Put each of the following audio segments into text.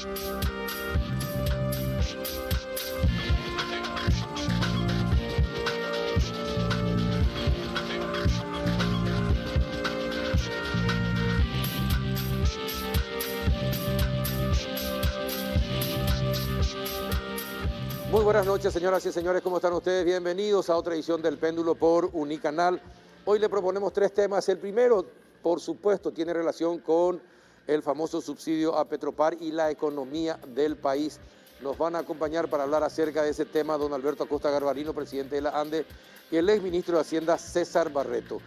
Muy buenas noches, señoras y señores, ¿cómo están ustedes? Bienvenidos a otra edición del Péndulo por Unicanal. Hoy le proponemos tres temas. El primero, por supuesto, tiene relación con el famoso subsidio a Petropar y la economía del país. Nos van a acompañar para hablar acerca de ese tema don Alberto Acosta Garbarino, presidente de la ANDE, y el exministro de Hacienda, César Barreto.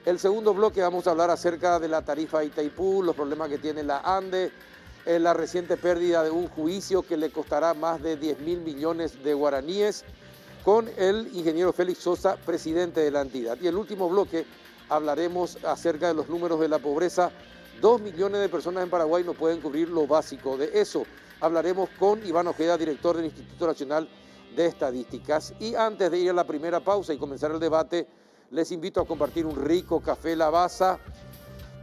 El segundo bloque vamos a hablar acerca de la tarifa Itaipú, los problemas que tiene la ANDE, la reciente pérdida de un juicio que le costará más de 10.000 millones de guaraníes, con el ingeniero Félix Sosa, presidente de la entidad. Y el último bloque hablaremos acerca de los números de la pobreza. 2 millones de personas en Paraguay no pueden cubrir lo básico. De eso hablaremos con Iván Ojeda, director del Instituto Nacional de Estadísticas. Y antes de ir a la primera pausa y comenzar el debate, les invito a compartir un rico café Lavazza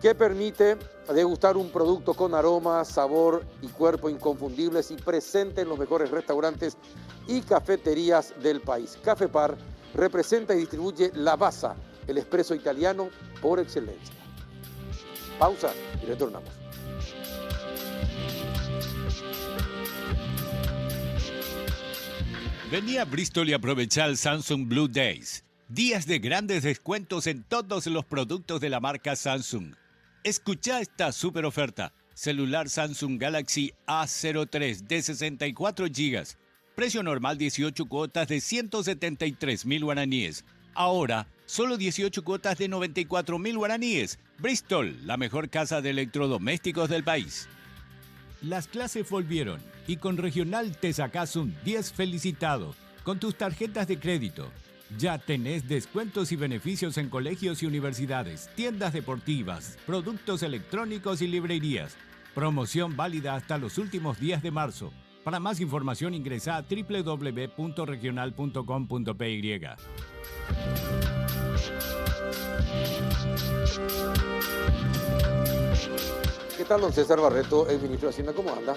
que permite degustar un producto con aroma, sabor y cuerpo inconfundibles y presente en los mejores restaurantes y cafeterías del país. Cafepar representa y distribuye Lavazza, el espresso italiano por excelencia. Pausa y retornamos. Vení a Bristol y aprovecha el Samsung Blue Days. Días de grandes descuentos en todos los productos de la marca Samsung. Escucha esta super oferta. Celular Samsung Galaxy A03 de 64 GB. Precio normal 18 cuotas de 173.000 guaraníes. Ahora, solo 18 cuotas de 94.000 guaraníes. Bristol, la mejor casa de electrodomésticos del país. Las clases volvieron y con Regional te sacás un 10 felicitado con tus tarjetas de crédito. Ya tenés descuentos y beneficios en colegios y universidades, tiendas deportivas, productos electrónicos y librerías. Promoción válida hasta los últimos días de marzo. Para más información ingresa a www.regional.com.py. ¿Qué tal, don César Barreto, el ministro de Hacienda? ¿Cómo anda?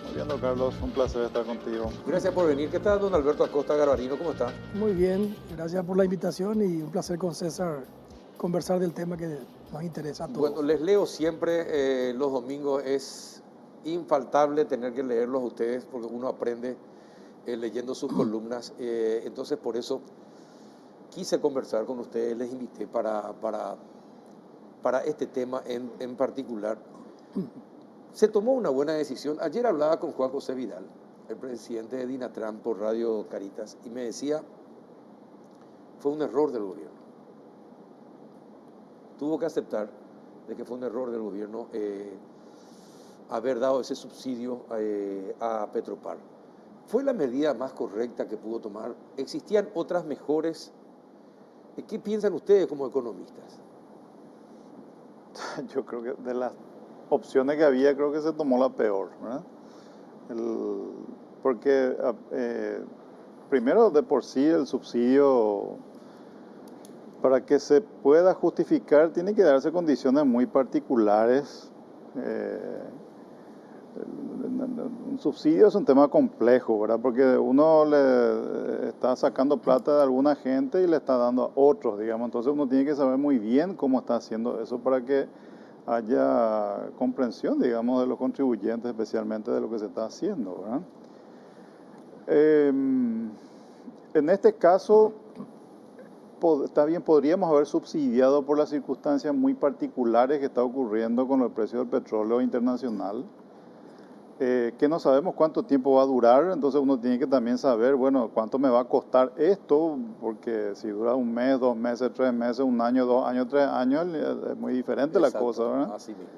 Muy bien, don Carlos, un placer estar contigo. Gracias por venir. ¿Qué tal, don Alberto Acosta Garbarino? ¿Cómo está? Muy bien, gracias por la invitación y un placer con César conversar del tema que nos interesa a todos. Bueno, les leo siempre los domingos. Es infaltable tener que leerlos a ustedes porque uno aprende leyendo sus columnas. Entonces, por eso quise conversar con ustedes, les invité para este tema en particular. Se tomó una buena decisión. Ayer hablaba con Juan José Vidal, el presidente de Dinatran, por Radio Caritas, y me decía, fue un error del gobierno. Tuvo que aceptar de que fue un error del gobierno haber dado ese subsidio a Petropar. ¿Fue la medida más correcta que pudo tomar? ¿Existían otras mejores? ¿Qué piensan ustedes como economistas? Yo creo que de las opciones que había, creo que se tomó la peor, ¿verdad? Porque primero, de por sí, el subsidio, para que se pueda justificar, tiene que darse condiciones muy particulares. Un subsidio es un tema complejo, ¿verdad? Porque uno le está sacando plata de alguna gente y le está dando a otros, digamos. Entonces uno tiene que saber muy bien cómo está haciendo eso para que haya comprensión, digamos, de los contribuyentes, especialmente de lo que se está haciendo, ¿verdad? En este caso, está bien, podríamos haber subsidiado por las circunstancias muy particulares que está ocurriendo con el precio del petróleo internacional, que no sabemos cuánto tiempo va a durar. Entonces uno tiene que también saber, bueno, cuánto me va a costar esto, porque si dura un mes, 2 meses, 3 meses, 1 año, 2 años, 3 años, es muy diferente. Exacto, la cosa, ¿verdad? Así mismo.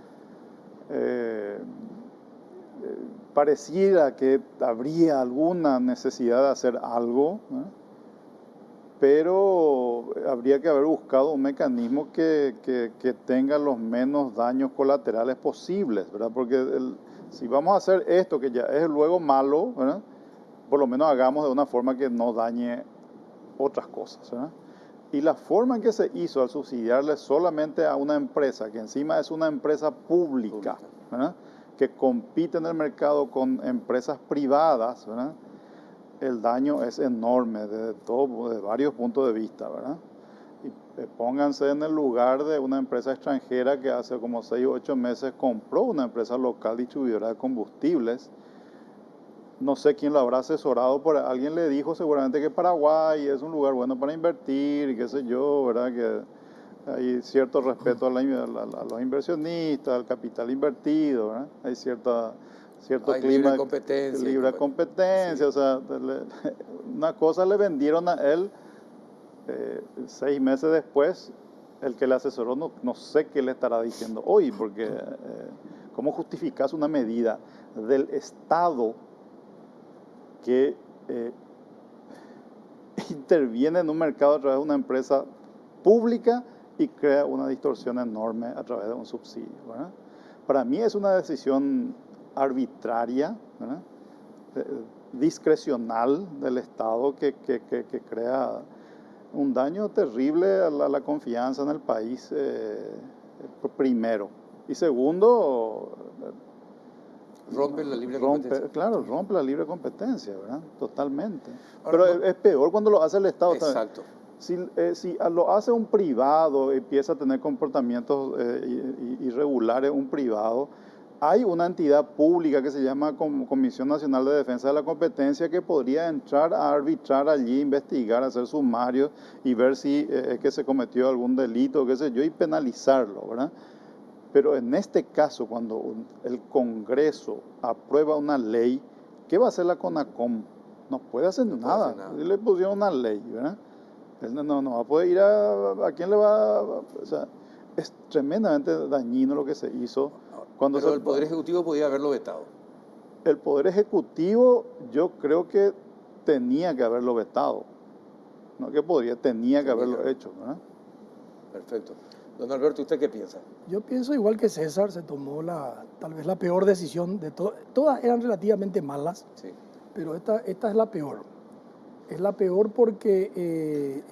Pareciera que habría alguna necesidad de hacer algo, ¿verdad? Pero habría que haber buscado un mecanismo que tenga los menos daños colaterales posibles, ¿verdad? Porque si vamos a hacer esto, que ya es luego malo, ¿verdad? Por lo menos hagamos de una forma que no dañe otras cosas, ¿verdad? Y la forma en que se hizo al subsidiarle solamente a una empresa, que encima es una empresa pública, ¿verdad? que compite en el mercado con empresas privadas, ¿verdad? El daño es enorme de varios puntos de vista, ¿verdad? Y pónganse en el lugar de una empresa extranjera que hace como 6 o 8 meses compró una empresa local distribuidora de combustibles. No sé quién lo habrá asesorado, pero alguien le dijo seguramente que Paraguay es un lugar bueno para invertir, y qué sé yo, ¿verdad? Que hay cierto respeto a los inversionistas, al capital invertido, ¿verdad? Hay cierto Hay clima libre competencia. libre competencia, sí. O sea, una cosa le vendieron a él 6 meses después, el que le asesoró no sé qué le estará diciendo hoy, porque ¿cómo justificas una medida del Estado que interviene en un mercado a través de una empresa pública y crea una distorsión enorme a través de un subsidio, ¿verdad? Para mí es una decisión arbitraria, ¿verdad? Discrecional del Estado que crea un daño terrible a la confianza en el país, primero. Y segundo, Rompe la libre competencia. Claro, rompe la libre competencia, ¿verdad? Totalmente. Ahora, pero es peor cuando lo hace el Estado. Exacto. Si lo hace un privado, empieza a tener comportamientos irregulares, un privado, hay una entidad pública que se llama Comisión Nacional de Defensa de la Competencia que podría entrar a arbitrar allí, investigar, hacer sumarios y ver si es que se cometió algún delito, qué sé yo, y penalizarlo, ¿verdad? Pero en este caso, cuando el Congreso aprueba una ley, ¿qué va a hacer la CONACOM? No puede hacer nada. Le pusieron una ley, ¿verdad? Él no va a poder ir a quién le va. O sea, es tremendamente dañino lo que se hizo. Pero el Poder Ejecutivo podía haberlo vetado. El Poder Ejecutivo, yo creo que tenía que haberlo vetado. No que tenía que haberlo hecho, ¿verdad? Perfecto. Don Alberto, ¿usted qué piensa? Yo pienso igual que César, se tomó tal vez la peor decisión de todas. Todas eran relativamente malas, sí, pero esta es la peor. Es la peor porque,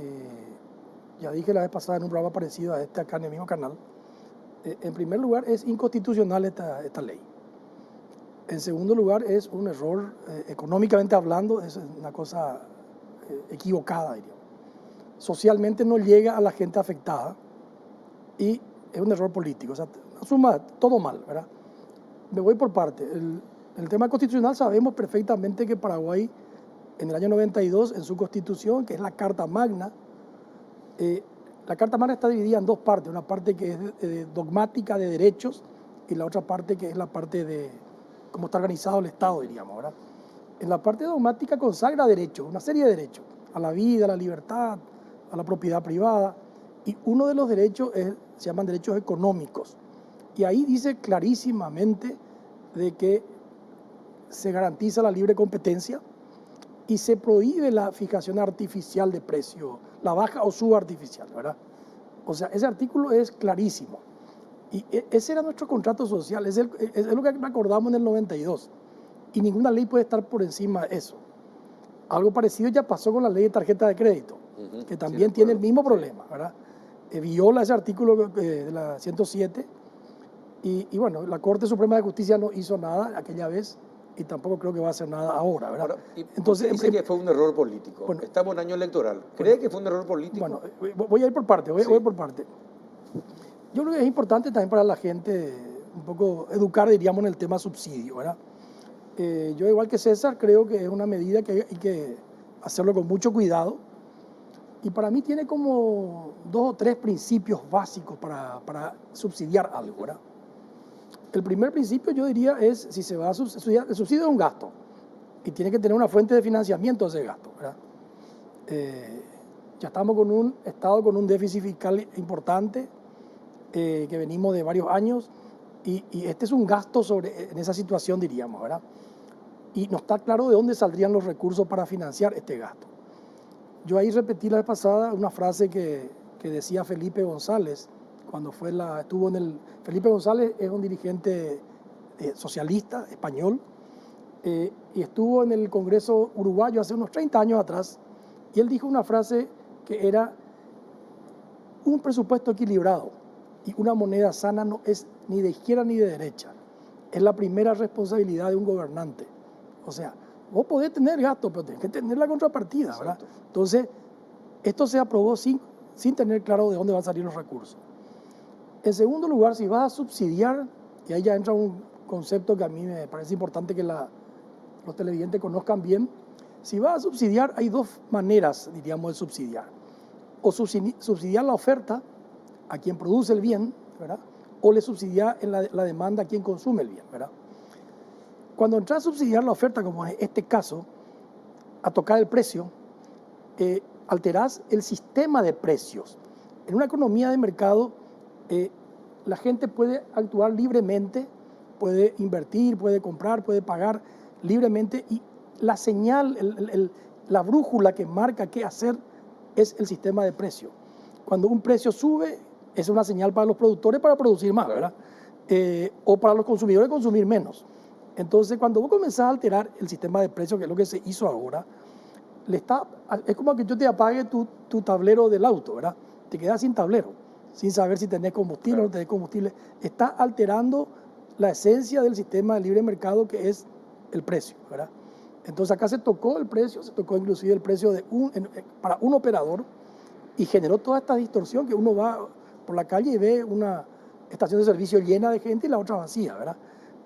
ya dije la vez pasada en un programa parecido a este acá en el mismo canal, en primer lugar es inconstitucional esta ley. En segundo lugar es un error, económicamente hablando, es una cosa equivocada, diríamos. Socialmente no llega a la gente afectada. Y es un error político, o sea, suma todo mal, ¿verdad? Me voy por parte. El tema constitucional sabemos perfectamente que Paraguay, en el año 92, en su constitución, que es la Carta Magna, la Carta Magna está dividida en dos partes, una parte que es dogmática de derechos y la otra parte que es la parte de cómo está organizado el Estado, diríamos, ¿verdad? En la parte dogmática consagra derechos, una serie de derechos, a la vida, a la libertad, a la propiedad privada, y uno de los derechos se llaman derechos económicos. Y ahí dice clarísimamente de que se garantiza la libre competencia y se prohíbe la fijación artificial de precio, la baja o subartificial, ¿verdad? O sea, ese artículo es clarísimo. Y ese era nuestro contrato social, es lo que acordamos en el 92. Y ninguna ley puede estar por encima de eso. Algo parecido ya pasó con la ley de tarjeta de crédito, que también tiene el mismo problema, ¿verdad? Viola ese artículo de la 107 y bueno, la Corte Suprema de Justicia no hizo nada aquella vez y tampoco creo que va a hacer nada ahora, ¿verdad? Ahora, entonces dice que fue un error político. Bueno, estamos en año electoral. ¿Cree que fue un error político? Bueno, voy a ir por parte, voy por parte. Yo creo que es importante también para la gente un poco educar, diríamos, en el tema subsidio, ¿verdad? Yo, igual que César, creo que es una medida que hay que hacerlo con mucho cuidado. Y para mí tiene como 2 o 3 principios básicos para subsidiar algo, ¿verdad? El primer principio, yo diría, es si se va a subsidiar, el subsidio es un gasto y tiene que tener una fuente de financiamiento de ese gasto, ¿verdad? Ya estamos con un Estado con un déficit fiscal importante que venimos de varios años y este es un gasto en esa situación, diríamos, ¿verdad? Y no está claro de dónde saldrían los recursos para financiar este gasto. Yo ahí repetí la vez pasada una frase que decía Felipe González, cuando estuvo en el... Felipe González es un dirigente socialista español y estuvo en el Congreso uruguayo hace unos 30 años atrás y él dijo una frase que era: un presupuesto equilibrado y una moneda sana no es ni de izquierda ni de derecha, es la primera responsabilidad de un gobernante. O sea, vos podés tener gasto, pero tenés que tener la contrapartida, ¿verdad? Entonces, esto se aprobó sin tener claro de dónde van a salir los recursos. En segundo lugar, si vas a subsidiar, y ahí ya entra un concepto que a mí me parece importante que los televidentes conozcan bien, si vas a subsidiar, hay dos maneras, diríamos, de subsidiar. O subsidiar la oferta a quien produce el bien, ¿verdad? O le subsidiar en la demanda a quien consume el bien, ¿verdad? Cuando entras a subsidiar la oferta, como en este caso, a tocar el precio, alterás el sistema de precios. En una economía de mercado, la gente puede actuar libremente, puede invertir, puede comprar, puede pagar libremente, y la señal, la brújula que marca qué hacer es el sistema de precio. Cuando un precio sube, es una señal para los productores para producir más, ¿verdad? O para los consumidores consumir menos. Entonces, cuando vos comenzás a alterar el sistema de precios, que es lo que se hizo ahora, es como que yo te apague tu tablero del auto, ¿verdad? Te quedas sin tablero, sin saber si tenés combustible o no tenés combustible. Está alterando la esencia del sistema de libre mercado, que es el precio, ¿verdad? Entonces acá se tocó el precio, se tocó inclusive el precio para un operador, y generó toda esta distorsión que uno va por la calle y ve una estación de servicio llena de gente y la otra vacía, ¿verdad?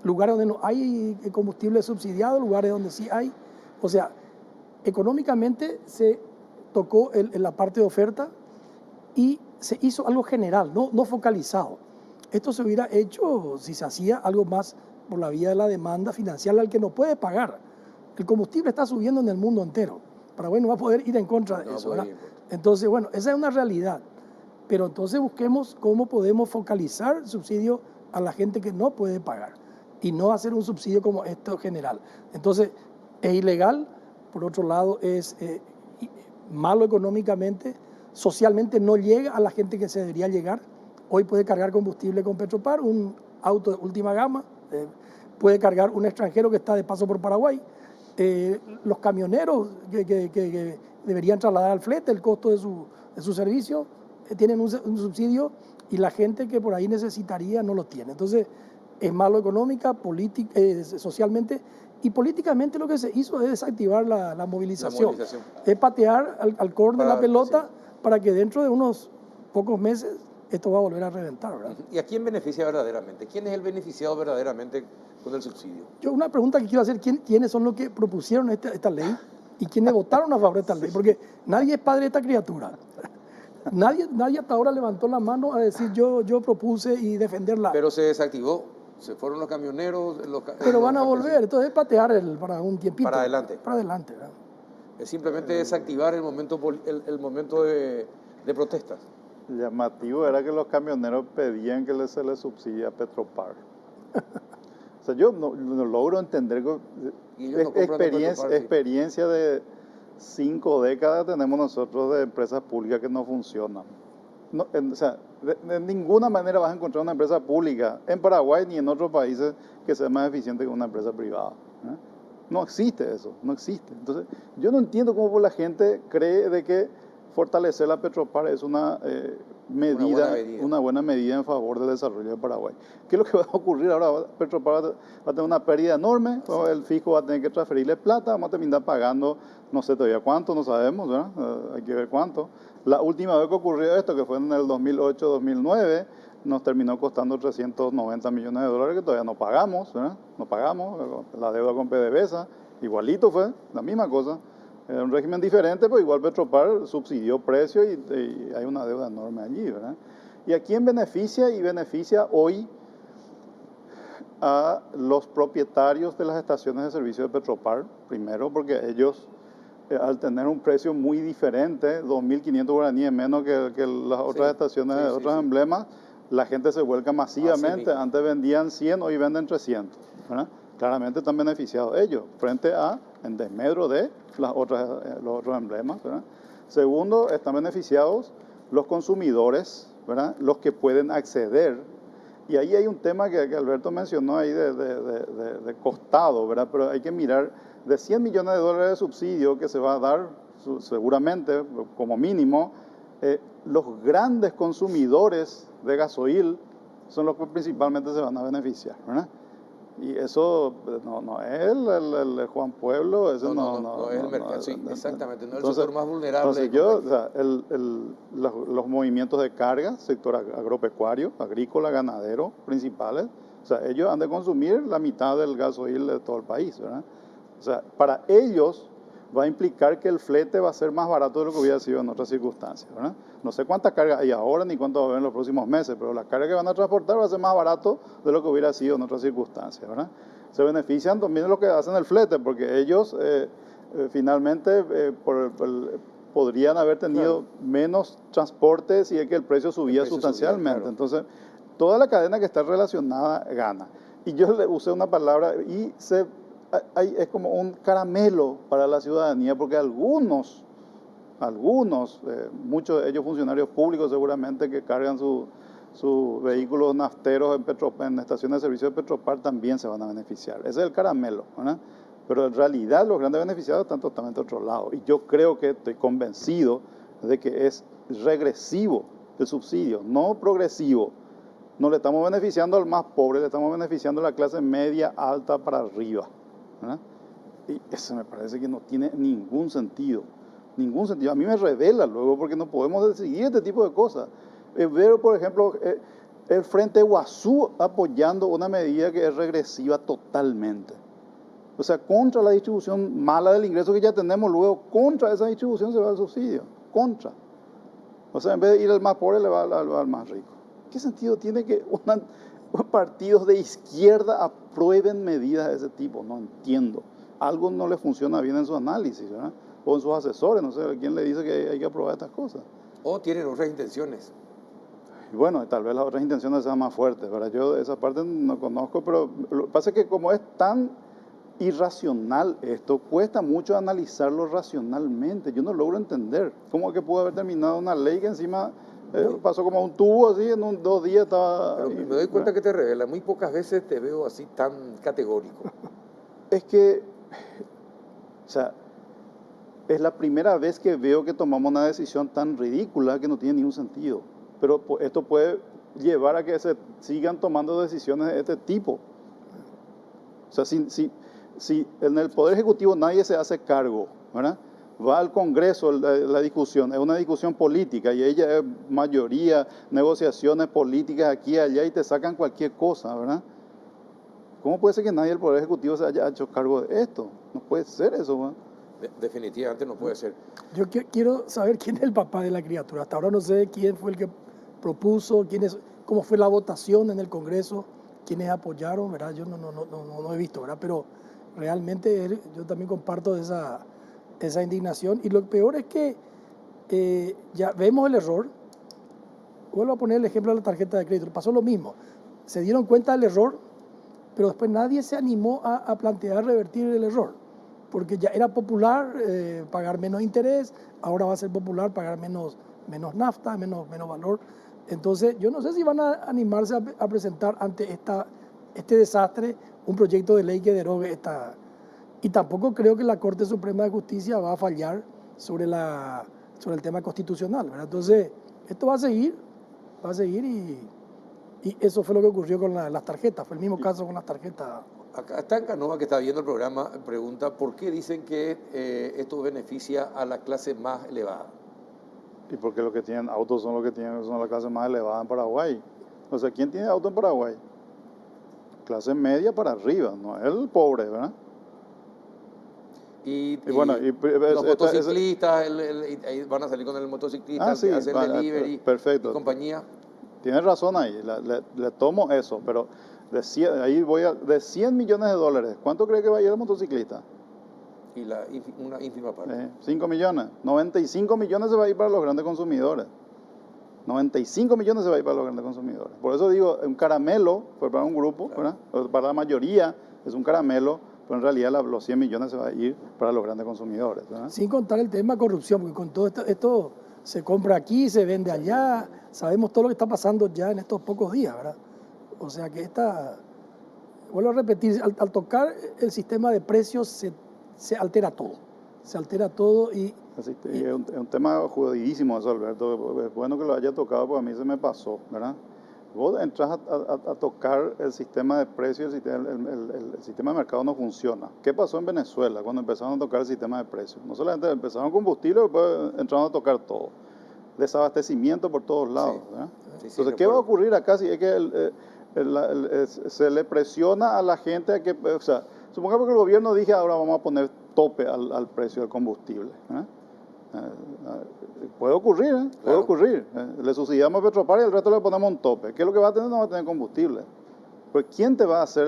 Lugares donde no hay combustible subsidiado, lugares donde sí hay. O sea, económicamente se tocó en la parte de oferta y se hizo algo general, no focalizado. Esto se hubiera hecho si se hacía algo más por la vía de la demanda financiera al que no puede pagar. El combustible está subiendo en el mundo entero. Paraguay no va a poder ir en contra de eso, ¿verdad? Entonces, bueno, esa es una realidad. Pero entonces busquemos cómo podemos focalizar el subsidio a la gente que no puede pagar y no hacer un subsidio como esto general. Entonces, es ilegal, por otro lado, es malo económicamente, socialmente no llega a la gente que se debería llegar. Hoy puede cargar combustible con Petropar, un auto de última gama, puede cargar un extranjero que está de paso por Paraguay. Los camioneros que deberían trasladar al flete el costo de su servicio, tienen un subsidio, y la gente que por ahí necesitaría no lo tiene. Entonces, es malo económica, socialmente, y políticamente lo que se hizo es desactivar la movilización. Es patear al córner de la pelota, para que dentro de unos pocos meses esto va a volver a reventar, ¿verdad? ¿Y a quién beneficia verdaderamente? ¿Quién es el beneficiado verdaderamente con el subsidio? Yo una pregunta que quiero hacer, ¿quiénes son los que propusieron esta ley y quiénes votaron a favor de esta ley? Porque nadie es padre de esta criatura. Nadie hasta ahora levantó la mano a decir yo propuse y defenderla. Pero se desactivó, se fueron los camioneros. Pero van a volver, entonces es patear para un tiempito. Para adelante. Para adelante, ¿verdad? Es simplemente desactivar el momento de protestas. Llamativo era que los camioneros pedían que se les subsidie a Petropar. O sea, yo no logro entender. Experiencia de 5 décadas tenemos nosotros de empresas públicas que no funcionan. O sea, de ninguna manera vas a encontrar una empresa pública en Paraguay ni en otros países que sea más eficiente que una empresa privada. No existe eso, no existe. Entonces, yo no entiendo cómo la gente cree de que fortalecer la Petropar es una buena medida en favor del desarrollo de Paraguay. ¿Qué es lo que va a ocurrir ahora? Petropar va a tener una pérdida enorme, sí. El fisco va a tener que transferirle plata, vamos a terminar pagando no sé todavía cuánto, no sabemos, ¿verdad? Hay que ver cuánto. La última vez que ocurrió esto, que fue en el 2008-2009, nos terminó costando 390 millones de dólares que todavía no pagamos, ¿verdad? No pagamos, la deuda con PDVSA, igualito fue, la misma cosa. Era un régimen diferente, pero igual Petropar subsidió precios y hay una deuda enorme allí, ¿verdad? ¿Y a quién beneficia? Y beneficia hoy a los propietarios de las estaciones de servicio de Petropar, primero porque ellos, al tener un precio muy diferente, 2.500 guaraníes menos que las otras estaciones de otros emblemas, la gente se vuelca masivamente. Antes vendían 100, hoy venden 300, ¿verdad? Claramente están beneficiados ellos, frente a en desmedro de los otros emblemas, ¿verdad? Segundo, están beneficiados los consumidores, ¿verdad? Los que pueden acceder. Y ahí hay un tema que Alberto mencionó ahí de costado, ¿verdad? Pero hay que mirar, de 100 millones de dólares de subsidio que se va a dar seguramente, como mínimo, los grandes consumidores de gasoil son los que principalmente se van a beneficiar, ¿verdad? Y eso no es el Juan Pueblo, eso no es el mercado, sí, exactamente, no es el sector más vulnerable. Entonces yo, o sea, los movimientos de carga, sector agropecuario, agrícola, ganadero, principales, o sea, ellos han de consumir la mitad del gasoil de todo el país, ¿verdad? O sea, para ellos va a implicar que el flete va a ser más barato de lo que hubiera sido en otras circunstancias, ¿verdad? No sé cuánta carga hay ahora ni cuánto va a haber en los próximos meses, pero la carga que van a transportar va a ser más barato de lo que hubiera sido en otras circunstancias, ¿verdad? Se benefician también de lo que hacen el flete, porque ellos finalmente podrían haber tenido menos transporte si es que el precio subía sustancialmente. Claro. Entonces, toda la cadena que está relacionada gana. Y yo le usé una palabra y es como un caramelo para la ciudadanía, porque algunos, muchos de ellos funcionarios públicos seguramente que cargan sus vehículos nafteros en estaciones de servicio de Petropar también se van a beneficiar. Ese es el caramelo, ¿verdad? Pero en realidad los grandes beneficiados están totalmente a otro lado. Y yo creo que estoy convencido de que es regresivo el subsidio, no progresivo. No le estamos beneficiando al más pobre, le estamos beneficiando a la clase media, alta para arriba, ¿verdad? Y eso me parece que no tiene ningún sentido. Ningún sentido. A mí me revela luego porque no podemos decidir este tipo de cosas. Veo, por ejemplo, el Frente Guazú apoyando una medida que es regresiva totalmente. O sea, contra la distribución mala del ingreso que ya tenemos, luego contra esa distribución se va el subsidio. Contra. O sea, en vez de ir al más pobre, le va al más rico. ¿Qué sentido tiene que partidos de izquierda aprueben medidas de ese tipo? No entiendo. Algo no le funciona bien en su análisis, ¿verdad? O en sus asesores, no sé, ¿quién le dice que hay que aprobar estas cosas? O tienen otras intenciones. Y bueno, tal vez las otras intenciones sean más fuertes, ¿verdad? Yo esa parte no conozco, pero lo que pasa es que como es tan irracional esto, cuesta mucho analizarlo racionalmente. Yo no logro entender cómo es que pudo haber terminado una ley que encima pasó como un tubo así, en 2 días estaba... Pero me doy cuenta que te revela, muy pocas veces te veo así tan categórico. Es que, o sea, es la primera vez que veo que tomamos una decisión tan ridícula que no tiene ningún sentido. Pero esto puede llevar a que se sigan tomando decisiones de este tipo. O sea, si en el Poder Ejecutivo nadie se hace cargo, ¿verdad? Va al Congreso la discusión, es una discusión política y ella es mayoría, negociaciones políticas aquí y allá y te sacan cualquier cosa, ¿verdad? ¿Cómo puede ser que nadie del Poder Ejecutivo se haya hecho cargo de esto? No puede ser eso, ¿verdad? Definitivamente no puede ser. Yo quiero saber quién es el papá de la criatura. Hasta ahora no sé quién fue el que propuso, cómo fue la votación en el Congreso, quiénes apoyaron, ¿verdad? Yo no he visto, ¿verdad? Pero realmente yo también comparto esa indignación. Y lo peor es que ya vemos el error. Vuelvo a poner el ejemplo de la tarjeta de crédito. Pasó lo mismo. Se dieron cuenta del error, pero después nadie se animó a plantear revertir el error. Porque ya era popular pagar menos interés, ahora va a ser popular pagar menos nafta, menos valor. Entonces, yo no sé si van a animarse a presentar ante este desastre un proyecto de ley que derogue esta... Y tampoco creo que la Corte Suprema de Justicia va a fallar sobre el tema constitucional, ¿verdad? Entonces, esto va a seguir y eso fue lo que ocurrió con las tarjetas, fue el mismo caso con las tarjetas. Acá está en Canova, que está viendo el programa, pregunta, ¿por qué dicen que esto beneficia a la clase más elevada? Y porque los que tienen autos son la clase más elevada en Paraguay. O sea, ¿quién tiene auto en Paraguay? Clase media para arriba, no es el pobre, ¿verdad? Y los motociclistas, ahí van a salir con el motociclista, sí, hacer delivery perfecto. Y compañía. Tienes razón ahí, le tomo eso, pero de 100 millones de dólares, ¿cuánto cree que va a ir el motociclista? Y una ínfima parte. 5 millones. 95 millones se va a ir para los grandes consumidores. 95 millones se va a ir para los grandes consumidores. Por eso digo, un caramelo fue para un grupo, claro, ¿verdad? Para la mayoría es un caramelo, pero en realidad los 100 millones se va a ir para los grandes consumidores, ¿verdad? Sin contar el tema corrupción, porque con todo esto se compra aquí, se vende allá, sabemos todo lo que está pasando ya en estos pocos días, ¿verdad? O sea que vuelvo a repetir, al tocar el sistema de precios se altera todo y es un tema jodidísimo eso, Alberto. Es bueno que lo haya tocado porque a mí se me pasó, ¿verdad? Vos entras a tocar el sistema de precios, el sistema de mercado no funciona. ¿Qué pasó en Venezuela cuando empezaron a tocar el sistema de precios? No solamente empezaron combustible, después entraron a tocar todo. Desabastecimiento por todos lados. Sí, Entonces, ¿qué va a ocurrir acá si es que se le presiona a la gente a que, o sea, supongamos que el gobierno dije ahora vamos a poner tope al precio del combustible? Puede ocurrir, puede Claro. ocurrir. Le subsidiamos a Petropar y al resto le ponemos un tope. ¿Qué es lo que va a tener? No va a tener combustible. Pues ¿quién te va a hacer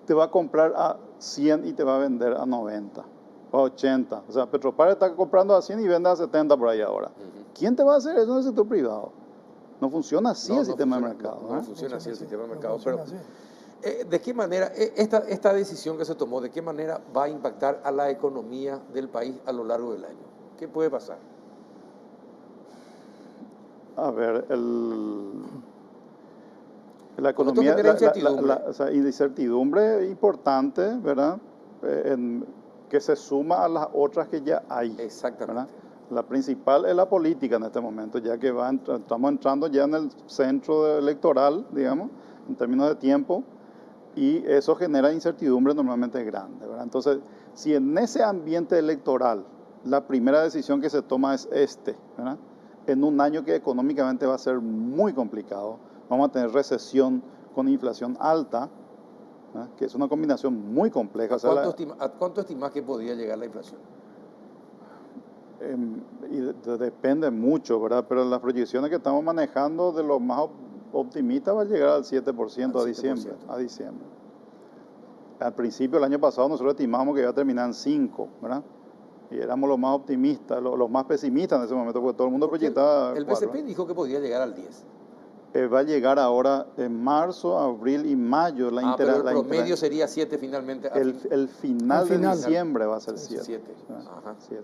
te va a comprar a 100 y te va a vender a 90 o a 80? O sea, Petropar está comprando a 100 y vende a 70 por ahí ahora. ¿Quién te va a hacer eso en el sector privado? No funciona así el sistema de mercado. No funciona así el sistema de mercado. funciona Pero, así. ¿de qué manera esta decisión que se tomó, de qué manera va a impactar a la economía del país a lo largo del año? ¿Qué puede pasar? A ver, la Porque economía, esto genera incertidumbre. o sea, incertidumbre importante, ¿verdad? Que se suma a las otras que ya hay. Exactamente. ¿verdad? La principal es la política en este momento, ya que estamos entrando ya en el centro electoral, digamos, en términos de tiempo, y eso genera incertidumbre normalmente grande, ¿verdad? Entonces, si en ese ambiente electoral la primera decisión que se toma es ¿verdad? En un año que económicamente va a ser muy complicado, vamos a tener recesión con inflación alta, ¿verdad? Que es una combinación muy compleja. O sea, ¿A cuánto estimas que podría llegar la inflación? Depende mucho, ¿verdad? Pero las proyecciones que estamos manejando de los más optimistas va a llegar al 7% a diciembre. Al principio del año pasado nosotros estimamos que iba a terminar en 5%, ¿verdad? Y éramos los más optimistas, los más pesimistas en ese momento, porque todo el mundo proyectaba El 4. BCP dijo que podría llegar al 10%. Va a llegar ahora en marzo, abril y mayo. Pero el promedio sería 7 finalmente. El final de diciembre va a ser 7. 7. Ajá. 7.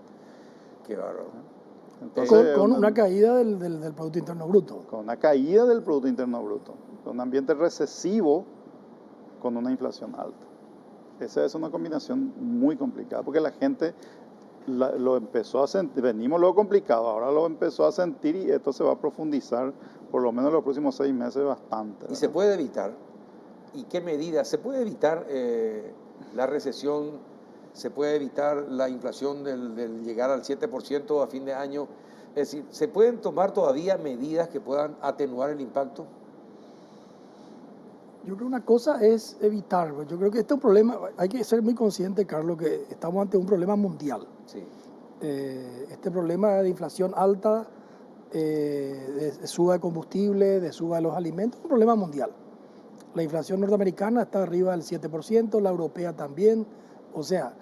Qué bárbaro. Entonces, Con una caída del Producto Interno Bruto. Con una caída del Producto Interno Bruto, con un ambiente recesivo, con una inflación alta. Esa es una combinación muy complicada, porque la gente lo empezó a sentir, venimos lo complicado, ahora lo empezó a sentir y esto se va a profundizar, por lo menos en los próximos 6 meses, bastante. ¿verdad? ¿Y se puede evitar? ¿Y qué medidas? ¿Se puede evitar la recesión? ¿Se puede evitar la inflación del llegar al 7% a fin de año? Es decir, ¿se pueden tomar todavía medidas que puedan atenuar el impacto? Yo creo que una cosa es evitar. Yo creo que este es un problema, hay que ser muy consciente, Carlos, que estamos ante un problema mundial. Sí. Este problema de inflación alta, de suba de combustible, de suba de los alimentos, es un problema mundial. La inflación norteamericana está arriba del 7%, la europea también. O sea,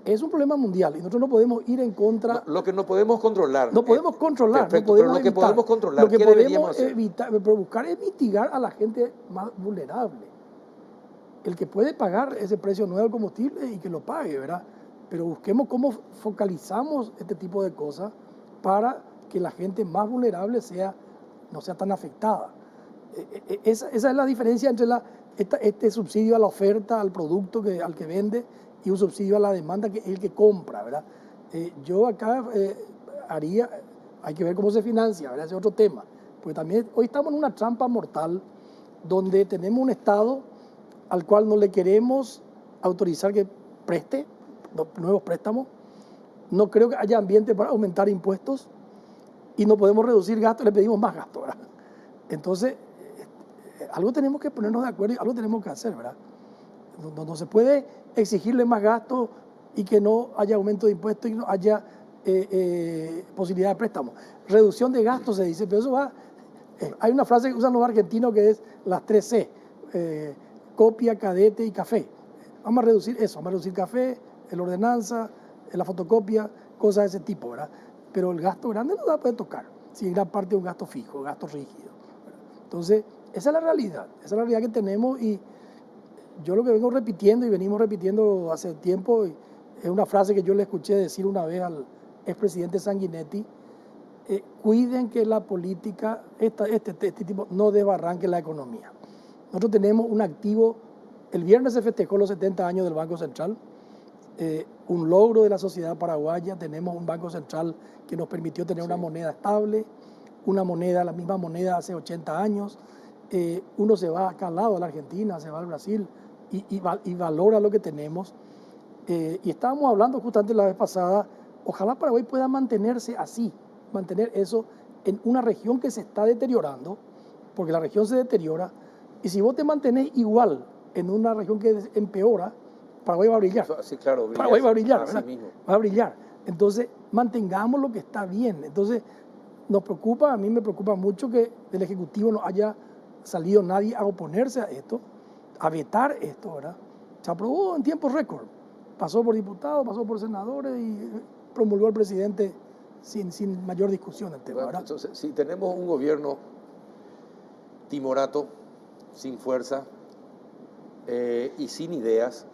es un problema mundial y nosotros no podemos ir en contra. Lo que no podemos controlar. No podemos controlar. Perfecto, no podemos pero lo que evitar. podemos controlar, Lo que ¿qué podemos deberíamos hacer? evitar, pero buscar es mitigar a la gente más vulnerable. El que puede pagar ese precio nuevo del combustible y que lo pague, ¿verdad? Pero busquemos cómo focalizamos este tipo de cosas para que la gente más vulnerable no sea tan afectada. Esa es la diferencia entre este subsidio a la oferta, al producto al que vende, y un subsidio a la demanda, que es el que compra, ¿verdad? Yo acá hay que ver cómo se financia, ¿verdad? Ese es otro tema. Porque también hoy estamos en una trampa mortal donde tenemos un Estado al cual no le queremos autorizar que preste nuevos préstamos. No creo que haya ambiente para aumentar impuestos y no podemos reducir gastos, le pedimos más gastos, ¿verdad? Entonces, algo tenemos que ponernos de acuerdo y algo tenemos que hacer, ¿verdad? No se puede exigirle más gastos y que no haya aumento de impuestos y no haya posibilidad de préstamo. Reducción de gastos se dice, pero eso va... hay una frase que usan los argentinos que es las 3C, copia, cadete y café. Vamos a reducir eso, vamos a reducir café, la ordenanza, la fotocopia, cosas de ese tipo, ¿verdad? Pero el gasto grande no va a poder tocar, si es gran parte de un gasto fijo, gasto rígido, ¿verdad? Entonces, esa es la realidad que tenemos y yo lo que vengo repitiendo y venimos repitiendo hace tiempo, es una frase que yo le escuché decir una vez al expresidente Sanguinetti: cuiden que la política, este tipo, no desbarranque la economía. Nosotros tenemos un activo, el viernes se festejó los 70 años del Banco Central, un logro de la sociedad paraguaya, tenemos un Banco Central que nos permitió tener una moneda estable, una moneda, la misma moneda hace 80 años. Uno se va acá al lado, a la Argentina, se va al Brasil y valora lo que tenemos. Y estábamos hablando justamente la vez pasada, ojalá Paraguay pueda mantenerse así, mantener eso en una región que se está deteriorando, porque la región se deteriora, y si vos te mantenés igual en una región que empeora, Paraguay va a brillar. Sí, claro, Paraguay va a brillar, así ¿verdad? mismo. Va a brillar. Entonces, mantengamos lo que está bien. Entonces, nos preocupa, a mí me preocupa mucho que del Ejecutivo no haya salido nadie a oponerse a esto, a vetar esto, ¿verdad? Se aprobó en tiempo récord. Pasó por diputados, pasó por senadores y promulgó el presidente sin mayor discusión el tema, ¿verdad? Entonces, si tenemos un gobierno timorato, sin fuerza y sin ideas,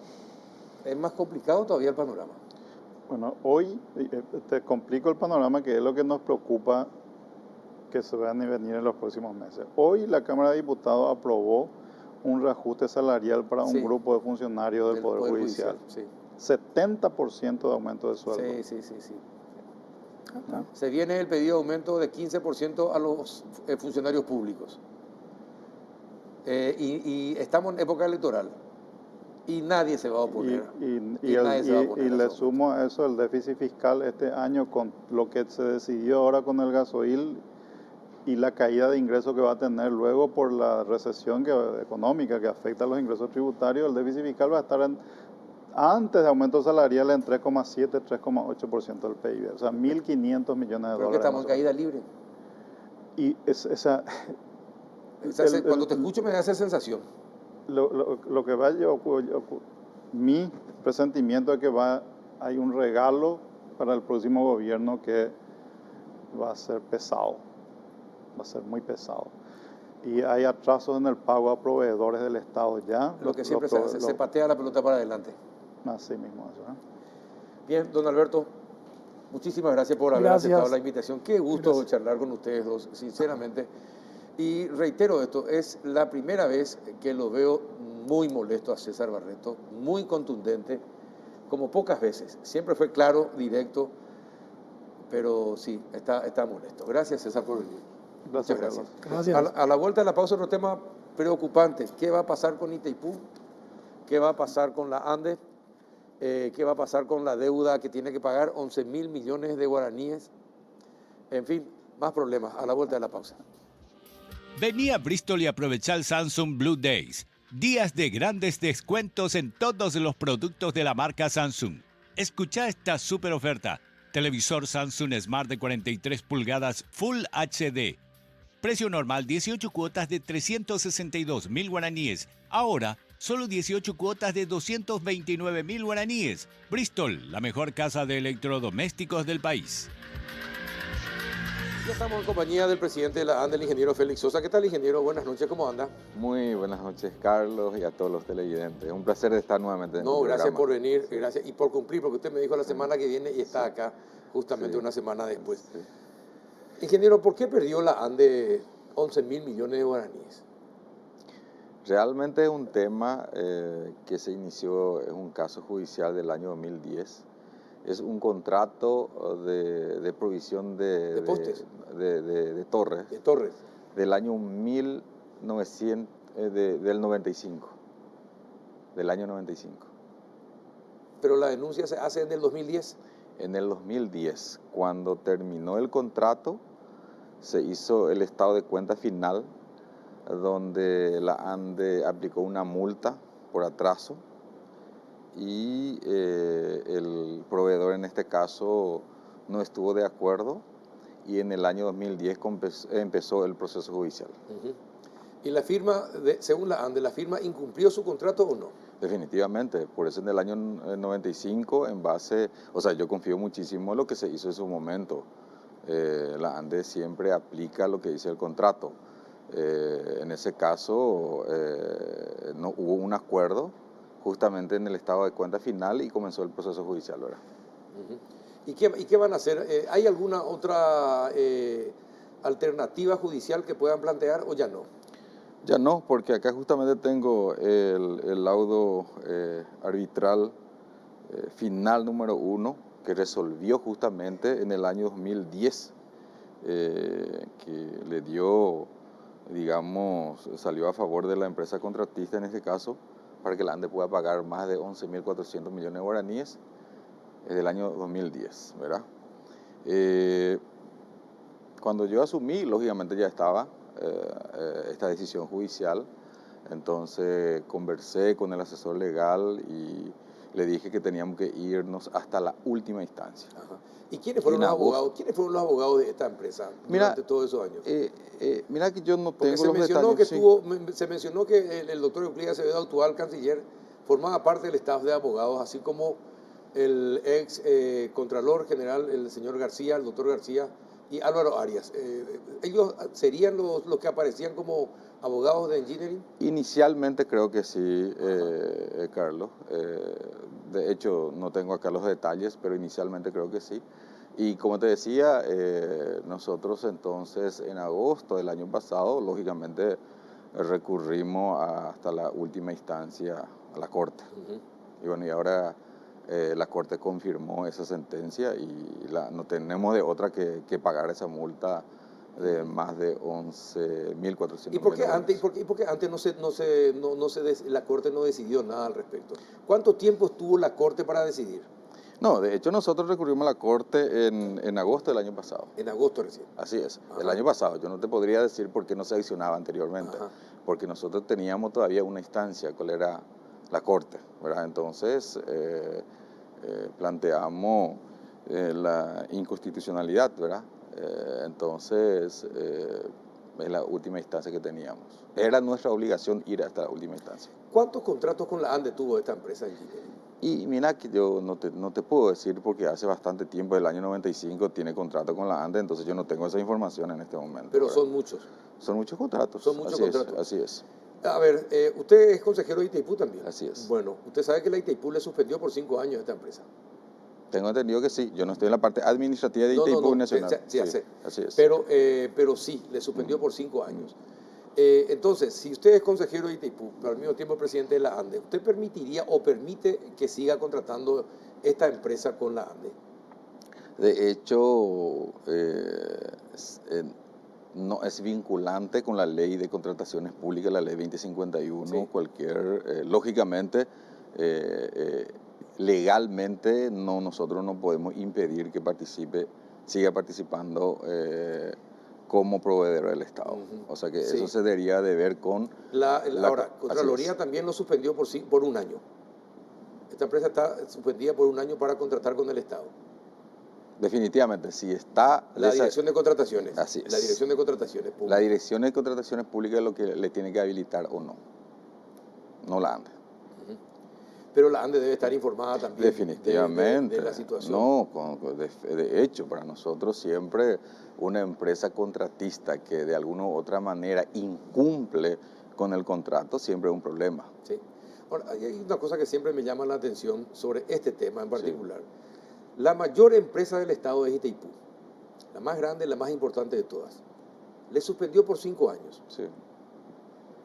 es más complicado todavía el panorama. Bueno, hoy te complico el panorama, que es lo que nos preocupa que se van a venir en los próximos meses. Hoy la Cámara de Diputados aprobó un reajuste salarial para un grupo de funcionarios del Poder Judicial. Sí. 70% de aumento de sueldo. Sí. Se viene el pedido de aumento de 15% a los funcionarios públicos. Y estamos en época electoral. Y nadie se va a oponer. Y le sumo a eso el déficit fiscal este año con lo que se decidió ahora con el gasoil y la caída de ingresos que va a tener luego por la recesión económica que afecta a los ingresos tributarios. El déficit fiscal va a estar antes de aumento salarial en 3,7, 3,8% del PIB. O sea, 1.500 millones de dólares. Porque estamos en caída libre. Y cuando te escucho me da esa sensación. Lo que va a mi presentimiento es que hay un regalo para el próximo gobierno que va a ser pesado, va a ser muy pesado. Y hay atrasos en el pago a proveedores del Estado ya. Lo que siempre se hace, se patea la pelota para adelante. Así mismo eso, ¿eh? Bien, don Alberto, muchísimas gracias por haber aceptado la invitación. Qué gusto charlar con ustedes dos, sinceramente. Y reitero esto, es la primera vez que lo veo muy molesto a César Barreto, muy contundente, como pocas veces. Siempre fue claro, directo, pero sí, está molesto. Gracias, César, por venir. Muchas Gracias. A la vuelta de la pausa, otro tema preocupante. ¿Qué va a pasar con Itaipú? ¿Qué va a pasar con la ANDE? ¿Qué va a pasar con la deuda que tiene que pagar 11.000 millones de guaraníes? En fin, más problemas. A la vuelta de la pausa. Vení a Bristol y aprovecha el Samsung Blue Days. Días de grandes descuentos en todos los productos de la marca Samsung. Escucha esta super oferta. Televisor Samsung Smart de 43 pulgadas Full HD. Precio normal 18 cuotas de 362.000 guaraníes. Ahora, solo 18 cuotas de 229.000 guaraníes. Bristol, la mejor casa de electrodomésticos del país. Ya estamos en compañía del presidente de la ANDE, el ingeniero Félix Sosa. ¿Qué tal, ingeniero? Buenas noches, ¿cómo anda? Muy buenas noches, Carlos, y a todos los televidentes. Un placer de estar nuevamente en No, tu gracias programa. por venir, gracias y por cumplir, porque usted me dijo la semana que viene y está acá justamente una semana después. Sí. Ingeniero, ¿por qué perdió la ANDE 11.000 millones de guaraníes? Realmente es un tema que se inició, es un caso judicial del año 2010. Es un contrato de provisión ¿De postes? de torres. De torres. Del año 1900, del 95. Del año 95. Pero la denuncia se hace en el 2010. En el 2010, cuando terminó el contrato, se hizo el estado de cuenta final, donde la ANDE aplicó una multa por atraso y el proveedor en este caso no estuvo de acuerdo y en el año 2010 empezó el proceso judicial. ¿Y la firma, según la ANDE, la firma incumplió su contrato o no? Definitivamente, por eso en el año 95, yo confío muchísimo en lo que se hizo en su momento. La ANDE siempre aplica lo que dice el contrato. En ese caso no hubo un acuerdo justamente en el estado de cuenta final y comenzó el proceso judicial, ¿verdad? ¿Y qué van a hacer? ¿Hay alguna otra alternativa judicial que puedan plantear o ya no? Ya no, porque acá justamente tengo el laudo arbitral final número 1 que resolvió justamente en el año 2010 que le dio, digamos, salió a favor de la empresa contratista en este caso, para que la ANDE pueda pagar más de 11.400 millones de guaraníes desde el año 2010, ¿verdad? Cuando yo asumí, lógicamente ya estaba esta decisión judicial, entonces conversé con el asesor legal y le dije que teníamos que irnos hasta la última instancia. Ajá. ¿Y quiénes fueron los abogados? ¿Quiénes fueron los abogados de esta empresa durante todos esos años? Mira que yo no Porque tengo los detalles. se mencionó que el doctor Euclides Acevedo, actual canciller, formaba parte del staff de abogados, así como el ex Contralor General, el señor García, el doctor García y Álvaro Arias. ¿Ellos serían los que aparecían como abogados de Engineering? Inicialmente creo que sí, Carlos. De hecho, no tengo acá los detalles, pero inicialmente creo que sí. Y como te decía, nosotros entonces en agosto del año pasado, lógicamente, recurrimos hasta la última instancia, a la Corte. Y bueno, y ahora la Corte confirmó esa sentencia y no tenemos de otra que pagar esa multa de más de 11.400 ¿Y por qué millones. antes la Corte no decidió nada al respecto? ¿Cuánto tiempo estuvo la Corte para decidir? No, de hecho nosotros recurrimos a la Corte en agosto del año pasado. En agosto recién. Así es, Ajá. el año pasado. Yo no te podría decir por qué no se accionaba anteriormente, Ajá. porque nosotros teníamos todavía una instancia, cuál era la Corte, ¿verdad? Entonces planteamos la inconstitucionalidad, ¿verdad? Entonces es la última instancia que teníamos. Era nuestra obligación ir hasta la última instancia. ¿Cuántos contratos con la ANDE tuvo esta empresa Engineering? Y mira que yo no te puedo decir porque hace bastante tiempo, del año 95, tiene contrato con la ANDE, entonces yo no tengo esa información en este momento. Pero ¿verdad? son muchos. Son muchos contratos. Son muchos contratos. Así es. A ver, usted es consejero de Itaipú también. Así es. Bueno, usted sabe que la Itaipú le suspendió por 5 años a esta empresa. Tengo entendido que sí. Yo no estoy en la parte administrativa de Itaipú Nacional. Sí, sé. Así es. Pero sí, le suspendió por 5 años. Entonces, si usted es consejero de Itaipú, pero al mismo tiempo presidente de la ANDE, ¿usted permitiría o permite que siga contratando esta empresa con la ANDE? De hecho, no es vinculante con la ley de contrataciones públicas, la ley 2051, sí. Lógicamente, legalmente nosotros no podemos impedir que siga participando como proveedor del Estado. O sea que eso se debería de ver con... Ahora, Contraloría también lo suspendió por 1 año. Esta empresa está suspendida por 1 año para contratar con el Estado. Definitivamente, si está... La Dirección de Contrataciones. Así es. La Dirección de Contrataciones Públicas. La Dirección de Contrataciones Públicas es lo que le tiene que habilitar o no. No la ANDE. Pero la ANDE debe estar informada también. Definitivamente. De la situación. No, de hecho, para nosotros siempre una empresa contratista que de alguna u otra manera incumple con el contrato siempre es un problema. Sí. Ahora, hay una cosa que siempre me llama la atención sobre este tema en particular. Sí. La mayor empresa del Estado es Itaipú. La más grande, la más importante de todas. Le suspendió por 5 años. Sí.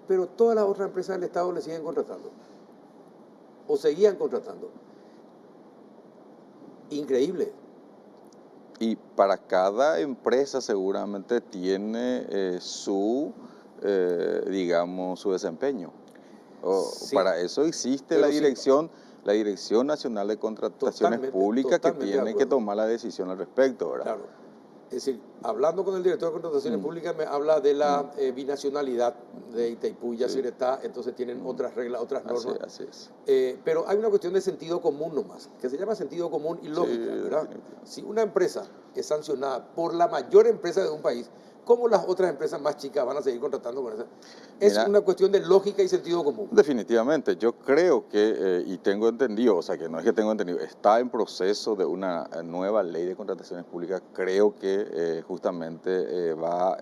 Pero todas las otras empresas del Estado le siguen contratando. O seguían contratando. Increíble. Y para cada empresa seguramente tiene digamos, su desempeño. Sí, para eso existe la Dirección Nacional de Contrataciones Públicas que tiene que tomar la decisión al respecto, ¿verdad? Claro. Es decir, hablando con el director de Contrataciones Públicas, me habla de la binacionalidad de Itaipú y Yacyretá, entonces tienen otras reglas, otras normas. Así es. Pero hay una cuestión de sentido común nomás, que se llama sentido común y lógica, ¿verdad? Si una empresa es sancionada por la mayor empresa de un país, ¿cómo las otras empresas más chicas van a seguir contratando con esa? Es una cuestión de lógica y sentido común. Definitivamente, yo creo que, y tengo entendido, o sea que no es que tengo entendido, está en proceso de una nueva ley de contrataciones públicas, creo que justamente va a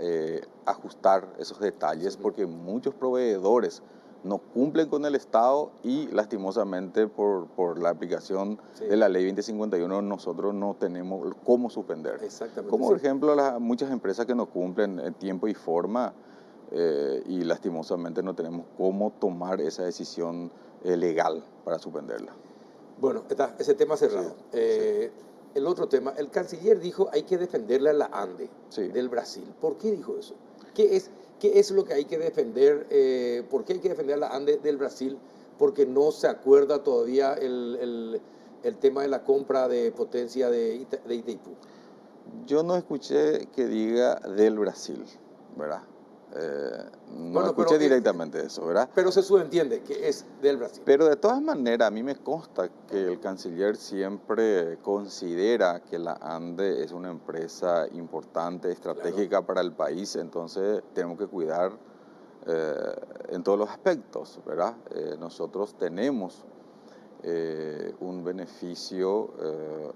ajustar esos detalles porque muchos proveedores no cumplen con el Estado y lastimosamente por la aplicación de la ley 2051 nosotros no tenemos cómo suspender. Exactamente. Como por ejemplo muchas empresas que no cumplen en tiempo y forma y lastimosamente no tenemos cómo tomar esa decisión legal para suspenderla. Bueno, ese tema cerrado. el otro tema, el canciller dijo hay que defenderle a la ANDE Sí. del Brasil. ¿Por qué dijo eso? ¿Qué es lo que hay que defender? ¿Por qué hay que defender a la ANDE del Brasil? Porque no se acuerda todavía el tema de la compra de potencia de Itaipú. Yo no escuché que diga del Brasil, ¿verdad? No Bueno, escuché pero, directamente eso, ¿verdad? Pero se subentiende que es del Brasil. Pero de todas maneras, a mí me consta que el canciller siempre considera que la ANDE es una empresa importante, estratégica para el país, entonces tenemos que cuidar en todos los aspectos, ¿verdad? Nosotros tenemos un beneficio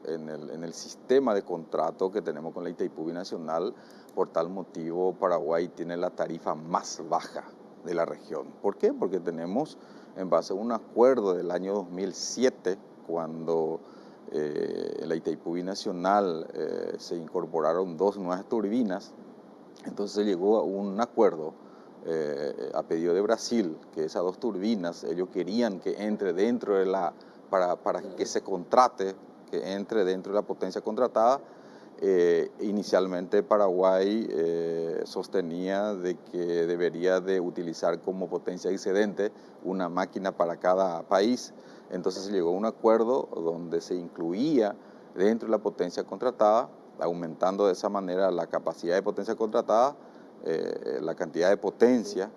en el sistema de contrato que tenemos con la Itaipú Binacional. Por tal motivo, Paraguay tiene la tarifa más baja de la región. ¿Por qué? Porque tenemos, en base a un acuerdo del año 2007, cuando en la Itaipú Binacional se incorporaron 2 nuevas turbinas, entonces se llegó a un acuerdo a pedido de Brasil, que esas 2 turbinas, ellos querían que entre dentro de para que se contrate, que entre dentro de la potencia contratada. Inicialmente Paraguay sostenía de que debería de utilizar como potencia excedente una máquina para cada país. Entonces se llegó a un acuerdo donde se incluía dentro de la potencia contratada, aumentando de esa manera la capacidad de potencia contratada, la cantidad de potencia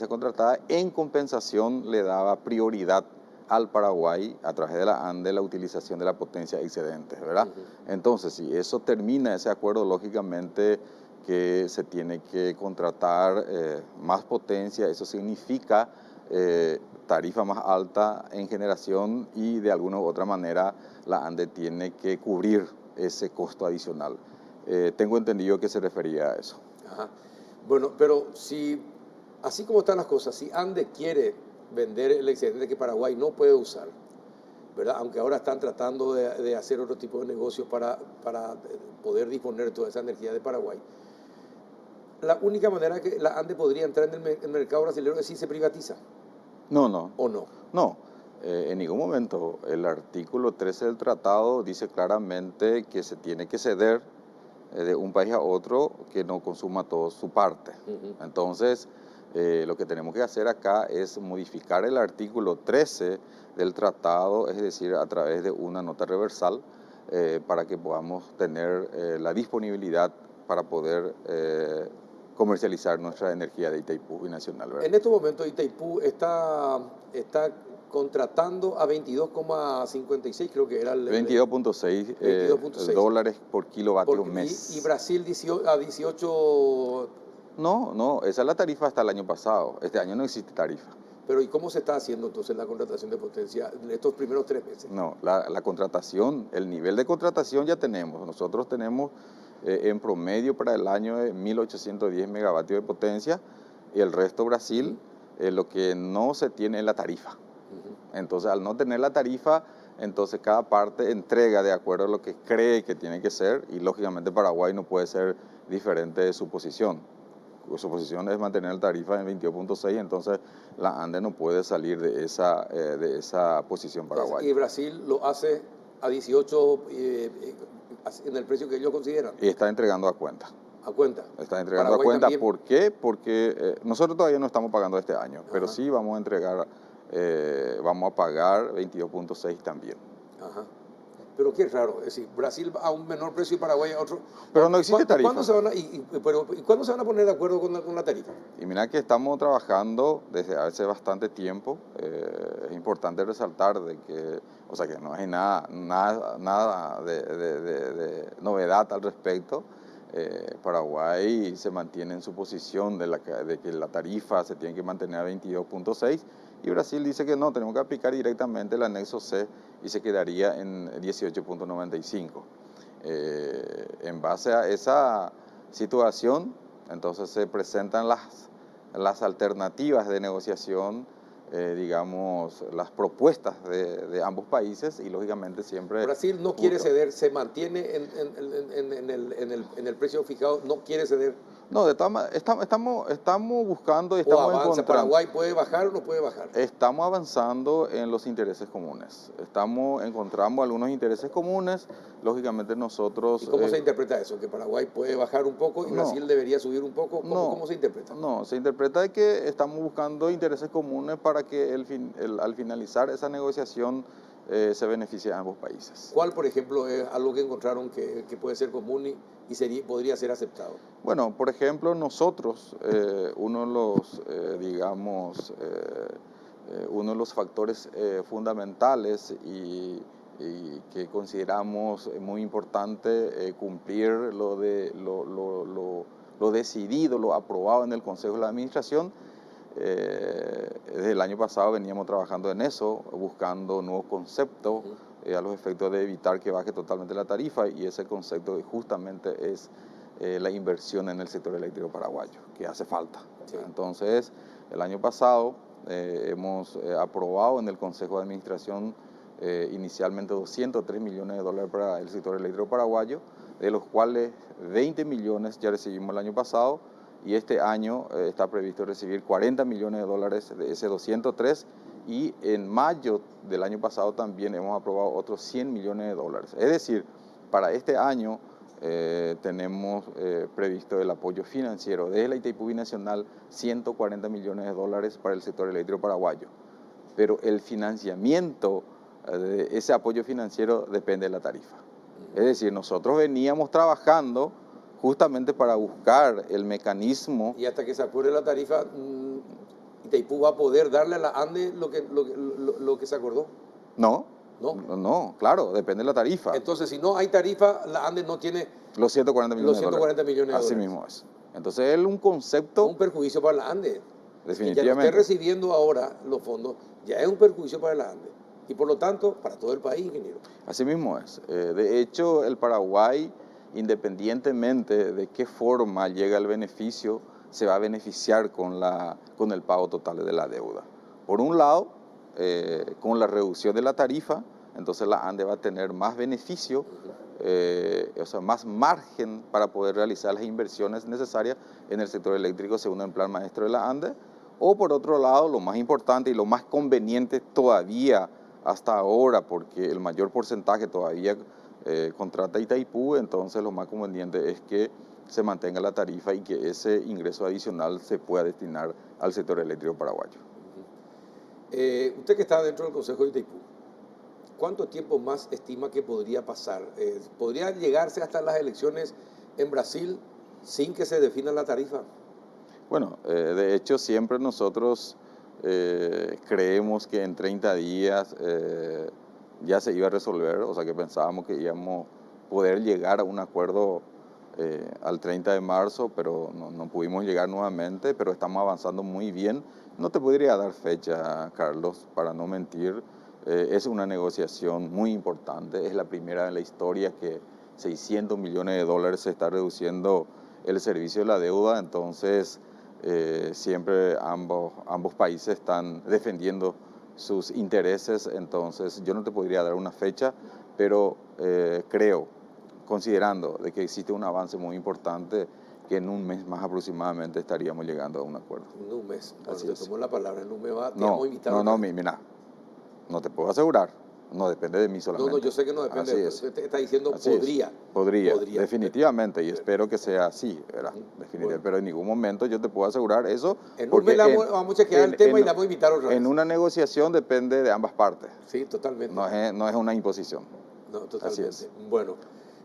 contratada. En compensación le daba prioridad al Paraguay, a través de la ANDE, la utilización de la potencia excedente, ¿verdad? Entonces, si eso termina, ese acuerdo, lógicamente que se tiene que contratar más potencia, eso significa tarifa más alta en generación y de alguna u otra manera la ANDE tiene que cubrir ese costo adicional. Tengo entendido que se refería a eso. Ajá. Bueno, pero si, así como están las cosas, si ANDE quiere vender el excedente que Paraguay no puede usar, ¿verdad? Aunque ahora están tratando de hacer otro tipo de negocios para poder disponer de toda esa energía de Paraguay, la única manera que la ANDE podría entrar en el mercado brasileño es si se privatiza. No. ¿O no? No, en ningún momento. El artículo 13 del tratado dice claramente que se tiene que ceder de un país a otro que no consuma toda su parte. Entonces, lo que tenemos que hacer acá es modificar el artículo 13 del tratado, es decir, a través de una nota reversal, para que podamos tener la disponibilidad para poder comercializar nuestra energía de Itaipú Binacional, ¿verdad? En estos momentos Itaipú está contratando a 22,56, creo que era el 22.6 dólares por kilovatio mes. Y Brasil a 18. No, esa es la tarifa hasta el año pasado. Este año no existe tarifa. Pero ¿y cómo se está haciendo entonces la contratación de potencia en estos primeros 3 meses? No, la contratación, el nivel de contratación ya tenemos. Nosotros tenemos en promedio para el año de 1.810 megavatios de potencia y el resto Brasil, lo que no se tiene es la tarifa. Entonces, al no tener la tarifa, entonces cada parte entrega de acuerdo a lo que cree que tiene que ser y lógicamente Paraguay no puede ser diferente de su posición. Su posición es mantener la tarifa en 22.6, entonces la ANDE no puede salir de esa posición paraguaya. Y Brasil lo hace a 18 en el precio que ellos consideran. Y está entregando a cuenta. ¿A cuenta? Está entregando Paraguay a cuenta. También. ¿Por qué? Porque nosotros todavía no estamos pagando este año, pero sí vamos a entregar, vamos a pagar 22.6 también. Ajá. Pero qué raro, es decir, Brasil a un menor precio y Paraguay a otro. Pero no existe tarifa. ¿Cuándo se van ¿cuándo se van a poner de acuerdo con la tarifa? Y mira que estamos trabajando desde hace bastante tiempo. Es importante resaltar de que, o sea, que no hay nada de novedad al respecto. Paraguay se mantiene en su posición de que la tarifa se tiene que mantener a 22.6 y Brasil dice que no, tenemos que aplicar directamente el anexo C y se quedaría en 18.95. En base a esa situación, entonces se presentan las alternativas de negociación, digamos, las propuestas de ambos países y lógicamente siempre... Brasil no quiere ceder, se mantiene en el precio fijado, no quiere ceder. No, de todas maneras, estamos buscando y ¿O estamos avanza? encontrando. ¿Paraguay puede bajar o no puede bajar? Estamos avanzando en los intereses comunes. Encontramos algunos intereses comunes. Lógicamente nosotros... ¿Y cómo se interpreta eso? ¿Que Paraguay puede bajar un poco y no, Brasil debería subir un poco? no, ¿Cómo se interpreta? No, se interpreta de que estamos buscando intereses comunes para que al finalizar esa negociación se beneficie a ambos países. ¿Cuál, por ejemplo, es algo que encontraron que puede ser común y podría ser aceptado? Bueno, por ejemplo, nosotros, uno de los, uno de los factores fundamentales y que consideramos muy importante cumplir lo decidido, lo aprobado en el Consejo de la Administración. Desde el año pasado veníamos trabajando en eso, buscando nuevos conceptos a los efectos de evitar que baje totalmente la tarifa, y ese concepto justamente es la inversión en el sector eléctrico paraguayo, que hace falta. Sí. Entonces, el año pasado hemos aprobado en el Consejo de Administración inicialmente 203 millones de dólares para el sector eléctrico paraguayo, de los cuales 20 millones ya recibimos el año pasado, y este año está previsto recibir 40 millones de dólares de ese 203, y en mayo del año pasado también hemos aprobado otros 100 millones de dólares. Es decir, para este año tenemos previsto el apoyo financiero desde la Itaipú Binacional, 140 millones de dólares para el sector eléctrico paraguayo. Pero el financiamiento de ese apoyo financiero depende de la tarifa. Es decir, nosotros veníamos trabajando justamente para buscar el mecanismo. Y hasta que se apure la tarifa, Itaipú va a poder darle a la ANDE lo que se acordó. No, claro, depende de la tarifa. Entonces, si no hay tarifa, la ANDE no tiene los 140 millones de dólares. Así mismo es. Entonces, es un concepto... Un perjuicio para la ANDE. Definitivamente. Que ya no esté recibiendo ahora los fondos, ya es un perjuicio para la ANDE. Y por lo tanto, para todo el país, ingeniero. Así mismo es. De hecho, el Paraguay, independientemente de qué forma llega el beneficio, se va a beneficiar con el pago total de la deuda. Por un lado, con la reducción de la tarifa, entonces la ANDE va a tener más beneficio, o sea, más margen para poder realizar las inversiones necesarias en el sector eléctrico según el plan maestro de la ANDE. O por otro lado, lo más importante y lo más conveniente todavía hasta ahora, porque el mayor porcentaje todavía contrata Itaipú, entonces lo más conveniente es que se mantenga la tarifa y que ese ingreso adicional se pueda destinar al sector eléctrico paraguayo. Usted que está dentro del Consejo de Itaipú, ¿cuánto tiempo más estima que podría pasar? ¿Podría llegarse hasta las elecciones en Brasil sin que se defina la tarifa? Bueno, de hecho siempre nosotros creemos que en 30 días ya se iba a resolver, o sea que pensábamos que íbamos a poder llegar a un acuerdo al 30 de marzo, pero no pudimos llegar nuevamente, pero estamos avanzando muy bien. No te podría dar fecha, Carlos, para no mentir. Es una negociación muy importante, es la primera en la historia que 600 millones de dólares se está reduciendo el servicio de la deuda, entonces siempre ambos países están defendiendo sus intereses, entonces yo no te podría dar una fecha, pero creo, considerando de que existe un avance muy importante, que en un mes más aproximadamente estaríamos llegando a un acuerdo. En un mes. Bueno, Así te es. tomo la palabra, en un mes te No, vamos a invitar. mira, no te puedo asegurar, no depende de mí solamente. No, yo sé que no depende, así es. usted está diciendo Así podría. Podría, definitivamente, y espero que sea así, ¿verdad? Definitivamente, bueno. Pero en ningún momento yo te puedo asegurar eso. En un mes vamos a chequear el tema y la vamos a invitar otra vez. En una negociación depende de ambas partes. Sí, totalmente. No es una imposición. No, totalmente. Así es. Bueno,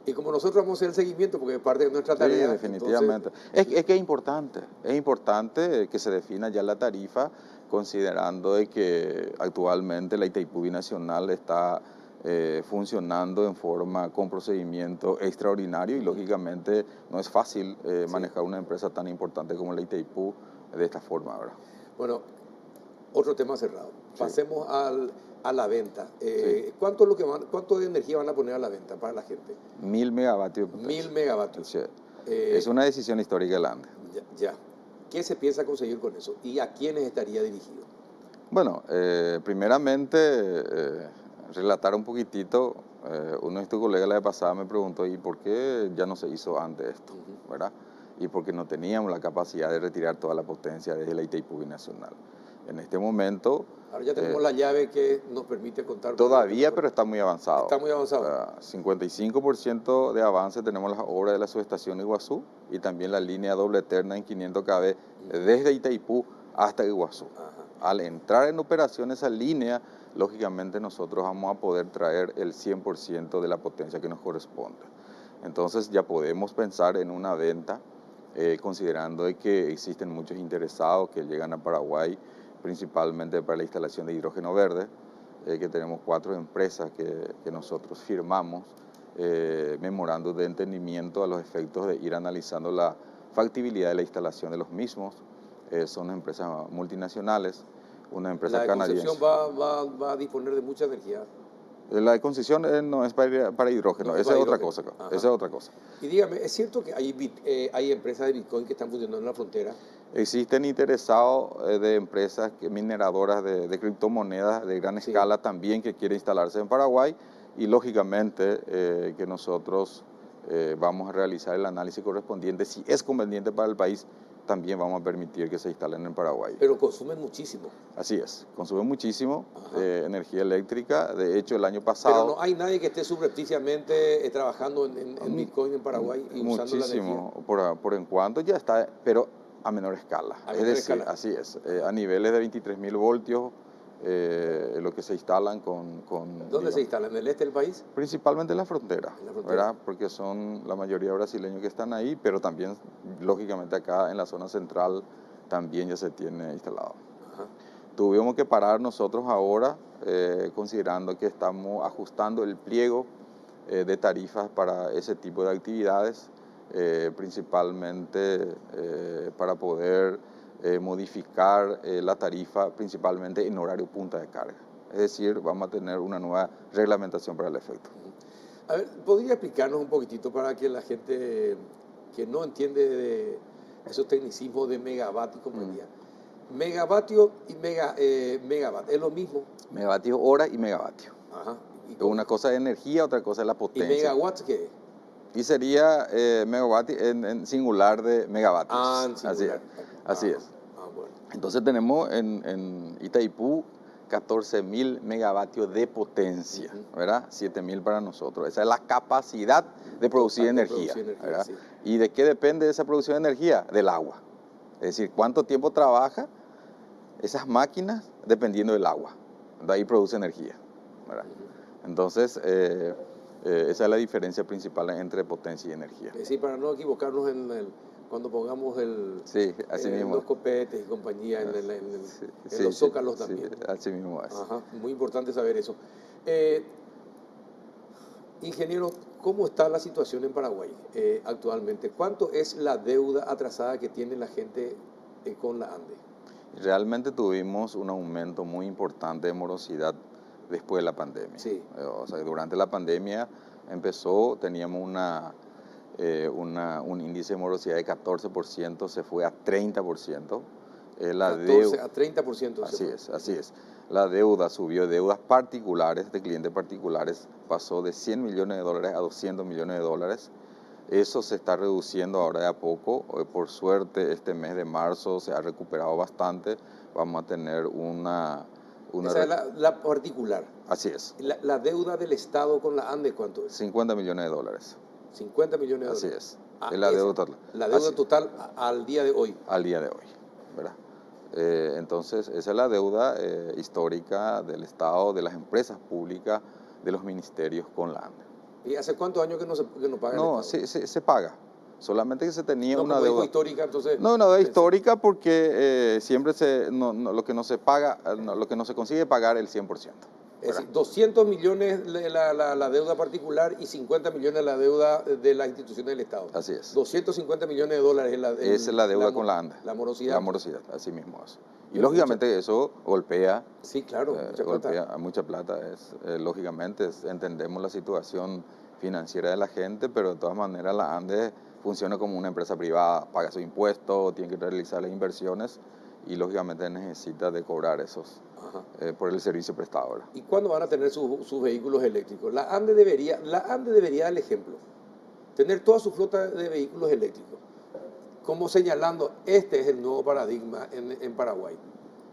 y como nosotros vamos a hacer el seguimiento, porque es parte de nuestra tarea. Sí, definitivamente. Entonces... Es que es importante que se defina ya la tarifa, considerando de que actualmente la Itaipú Binacional está funcionando en forma con procedimiento extraordinario y lógicamente no es fácil manejar una empresa tan importante como la Itaipú de esta forma, ¿verdad? Bueno, otro tema cerrado. Sí. Pasemos a la venta. Sí. ¿Cuánto de energía van a poner a la venta para la gente? 1000 megavatios. 1000 megavatios. Sí. Es una decisión histórica de la ANDE. Ya. ¿Qué se piensa conseguir con eso? ¿Y a quiénes estaría dirigido? Bueno, primeramente, relatar un poquitito, uno de tus colegas la vez pasada me preguntó, ¿y por qué ya no se hizo antes esto? ¿Verdad? y porque no teníamos la capacidad de retirar toda la potencia desde la Itaipú binacional. En este momento... Ahora ya tenemos la llave que nos permite contar. Todavía, pero está muy avanzado. Está muy avanzado. 55% de avance tenemos las obras de la subestación Iguazú y también la línea doble eterna en 500 kV desde Itaipú hasta Iguazú. Ajá. Al entrar en operación esa línea, lógicamente nosotros vamos a poder traer el 100% de la potencia que nos corresponde. Entonces ya podemos pensar en una venta, considerando de que existen muchos interesados que llegan a Paraguay, principalmente para la instalación de hidrógeno verde, que tenemos 4 empresas que nosotros firmamos memorandos de entendimiento a los efectos de ir analizando la factibilidad de la instalación de los mismos. Son empresas multinacionales, una empresa canadiense. La de Concepción va a disponer de mucha energía. La de Concesión no es para hidrógeno, esa es otra cosa. Esa es otra cosa. Y dígame, ¿es cierto que hay empresas de Bitcoin que están funcionando en la frontera? Existen interesados de empresas mineradoras de criptomonedas de gran escala también que quieren instalarse en Paraguay y lógicamente que nosotros vamos a realizar el análisis correspondiente. Si es conveniente para el país, también vamos a permitir que se instalen en Paraguay. Pero consumen muchísimo. Así es, consumen muchísimo energía eléctrica. De hecho, el año pasado... Pero no hay nadie que esté subrepticiamente trabajando en Bitcoin en Paraguay y usando la energía. Muchísimo, por en cuanto ya está, pero a menor escala. Así es, a niveles de 23.000 voltios, lo que se instalan con ¿Dónde se instalan? ¿En el este del país? Principalmente en la frontera, ¿verdad? Porque son la mayoría brasileños que están ahí, pero también, lógicamente, acá en la zona central también ya se tiene instalado. Ajá. Tuvimos que parar nosotros ahora, considerando que estamos ajustando el pliego de tarifas para ese tipo de actividades, principalmente para poder modificar la tarifa principalmente en horario punta de carga. Es decir, vamos a tener una nueva reglamentación para el efecto. A ver, ¿podría explicarnos un poquitito para que la gente que no entiende de esos tecnicismos de megavatio y compañía? Megavatio y megavat, ¿es lo mismo? Megavatio hora y megavatio. Ajá. Una cosa es energía, otra cosa es la potencia. ¿Y megawatts qué es? Y sería megavatio en singular de megavatios. Ah, en singular. Así es. Bueno. Entonces tenemos en Itaipú 14.000 megavatios de potencia, ¿verdad? 7.000 para nosotros. Esa es la capacidad de producir energía. ¿Verdad? Sí. ¿Y de qué depende esa producción de energía? Del agua. Es decir, cuánto tiempo trabaja esas máquinas dependiendo del agua. De ahí produce energía, ¿verdad? Entonces, esa es la diferencia principal entre potencia y energía. Es decir, para no equivocarnos cuando pongamos los copetes y compañía en los zócalos también. Sí, así mismo es. Ajá, muy importante saber eso. Ingeniero, ¿cómo está la situación en Paraguay actualmente? ¿Cuánto es la deuda atrasada que tiene la gente con la ANDE? Realmente tuvimos un aumento muy importante de morosidad después de la pandemia. Sí. O sea, durante la pandemia teníamos un índice de morosidad de 14%, se fue a 30%. A 30%. Así es. La deuda subió, deudas particulares, de clientes particulares, pasó de 100 millones de dólares a 200 millones de dólares. Eso se está reduciendo ahora de a poco. Por suerte, este mes de marzo se ha recuperado bastante. Vamos a tener esa es la particular. Así es. La deuda del Estado con la ANDE, ¿cuánto es? 50 millones de dólares. 50 millones de dólares. Así es. Es la deuda total. La deuda total al día de hoy. Al día de hoy, ¿verdad? Entonces, esa es la deuda histórica del Estado, de las empresas públicas, de los ministerios con la ANDE. ¿Y hace cuántos años que no paga? No, se paga. Solamente que se tenía una deuda. deuda Histórica, entonces. No, una deuda histórica porque siempre lo que no se paga, lo que no se consigue pagar el 100%. Es decir, 200 millones la deuda particular y 50 millones la deuda de las instituciones del Estado. Así es. 250 millones de dólares es la deuda con la ANDE. La morosidad. La morosidad, así mismo es. Y lógicamente eso golpea. Sí, claro, mucha plata. Lógicamente entendemos la situación financiera de la gente, pero de todas maneras la ANDE funciona como una empresa privada, paga sus impuestos, tiene que realizar las inversiones y lógicamente necesita de cobrar esos por el servicio prestado. ¿Y cuándo van a tener sus vehículos eléctricos? La ANDE debería dar el ejemplo, tener toda su flota de vehículos eléctricos. como señalando, este es el nuevo paradigma en Paraguay,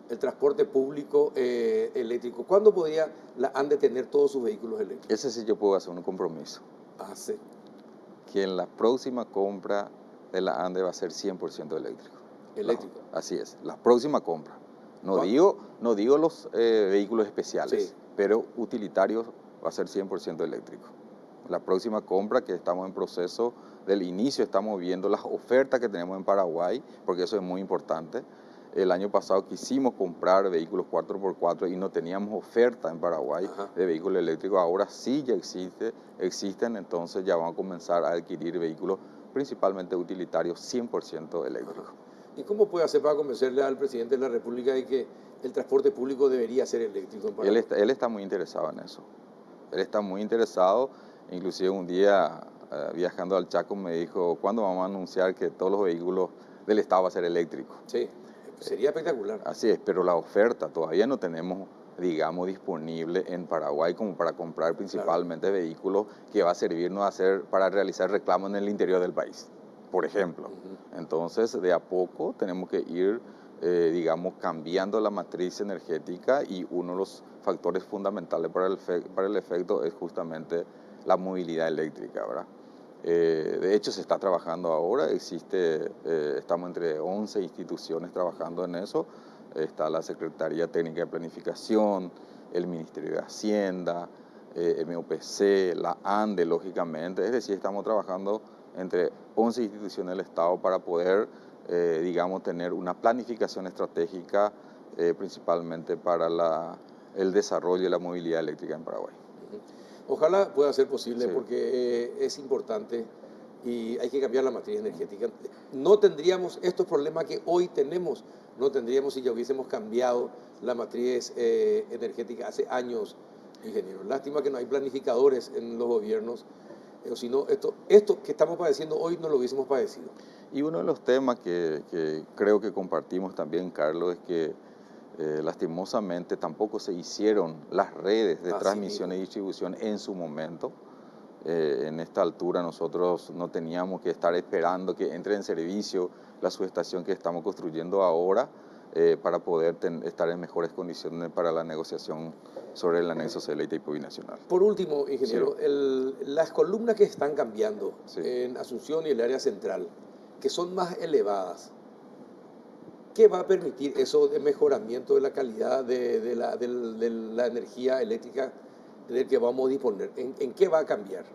el transporte público eléctrico. ¿Cuándo podría la ANDE tener todos sus vehículos eléctricos? Ese sí yo puedo hacer un compromiso, Hace. que en la próxima compra de la ANDE va a ser 100% eléctrico. Eléctrico. Así es, la próxima compra. No ¿Cuándo? digo los vehículos especiales, Sí. pero utilitarios va a ser 100% eléctrico. La próxima compra, que estamos en proceso del inicio, estamos viendo las ofertas que tenemos en Paraguay, porque eso es muy importante. El año pasado quisimos comprar vehículos 4x4 y no teníamos oferta en Paraguay Ajá. de vehículos eléctricos. Ahora sí ya existen, entonces ya vamos a comenzar a adquirir vehículos principalmente utilitarios 100% eléctricos. Ajá. ¿Y cómo puede hacer para convencerle al presidente de la República de que el transporte público debería ser eléctrico en Paraguay? Él está muy interesado en eso. Él está muy interesado. Inclusive un día viajando al Chaco me dijo, ¿cuándo vamos a anunciar que todos los vehículos del Estado van a ser eléctricos? Sí, sería espectacular. Así es, pero la oferta todavía no tenemos, digamos, disponible en Paraguay como para comprar principalmente vehículos que va a servirnos para realizar reclamos en el interior del país, por ejemplo. Uh-huh. Entonces, de a poco tenemos que ir, digamos, cambiando la matriz energética, y uno de los factores fundamentales para el efecto es justamente la movilidad eléctrica, ¿verdad? De hecho, se está trabajando ahora, estamos entre 11 instituciones trabajando en eso. Está la Secretaría Técnica de Planificación, el Ministerio de Hacienda, MUPC, la ANDE, lógicamente. Es decir, estamos trabajando entre 11 instituciones del Estado para poder, digamos, tener una planificación estratégica, principalmente para el desarrollo de la movilidad eléctrica en Paraguay. Ojalá pueda ser posible, Sí. porque es importante y hay que cambiar la matriz energética. No tendríamos estos problemas que hoy tenemos, no tendríamos si ya hubiésemos cambiado la matriz energética hace años, ingeniero. Lástima que no hay planificadores en los gobiernos, o si no, esto que estamos padeciendo hoy no lo hubiésemos padecido. Y uno de los temas que creo que compartimos también, Carlos, es que lastimosamente tampoco se hicieron las redes de transmisión y distribución en su momento. En esta altura nosotros no teníamos que estar esperando que entre en servicio la subestación que estamos construyendo ahora para poder estar en mejores condiciones para la negociación sobre el anexo Celeita-Ipo binacional. Por último, ingeniero, Sí. las columnas que están cambiando Sí. en Asunción y el área central, que son más elevadas, ¿qué va a permitir eso de mejoramiento de la calidad de la energía eléctrica del que vamos a disponer? ¿En qué va a cambiar?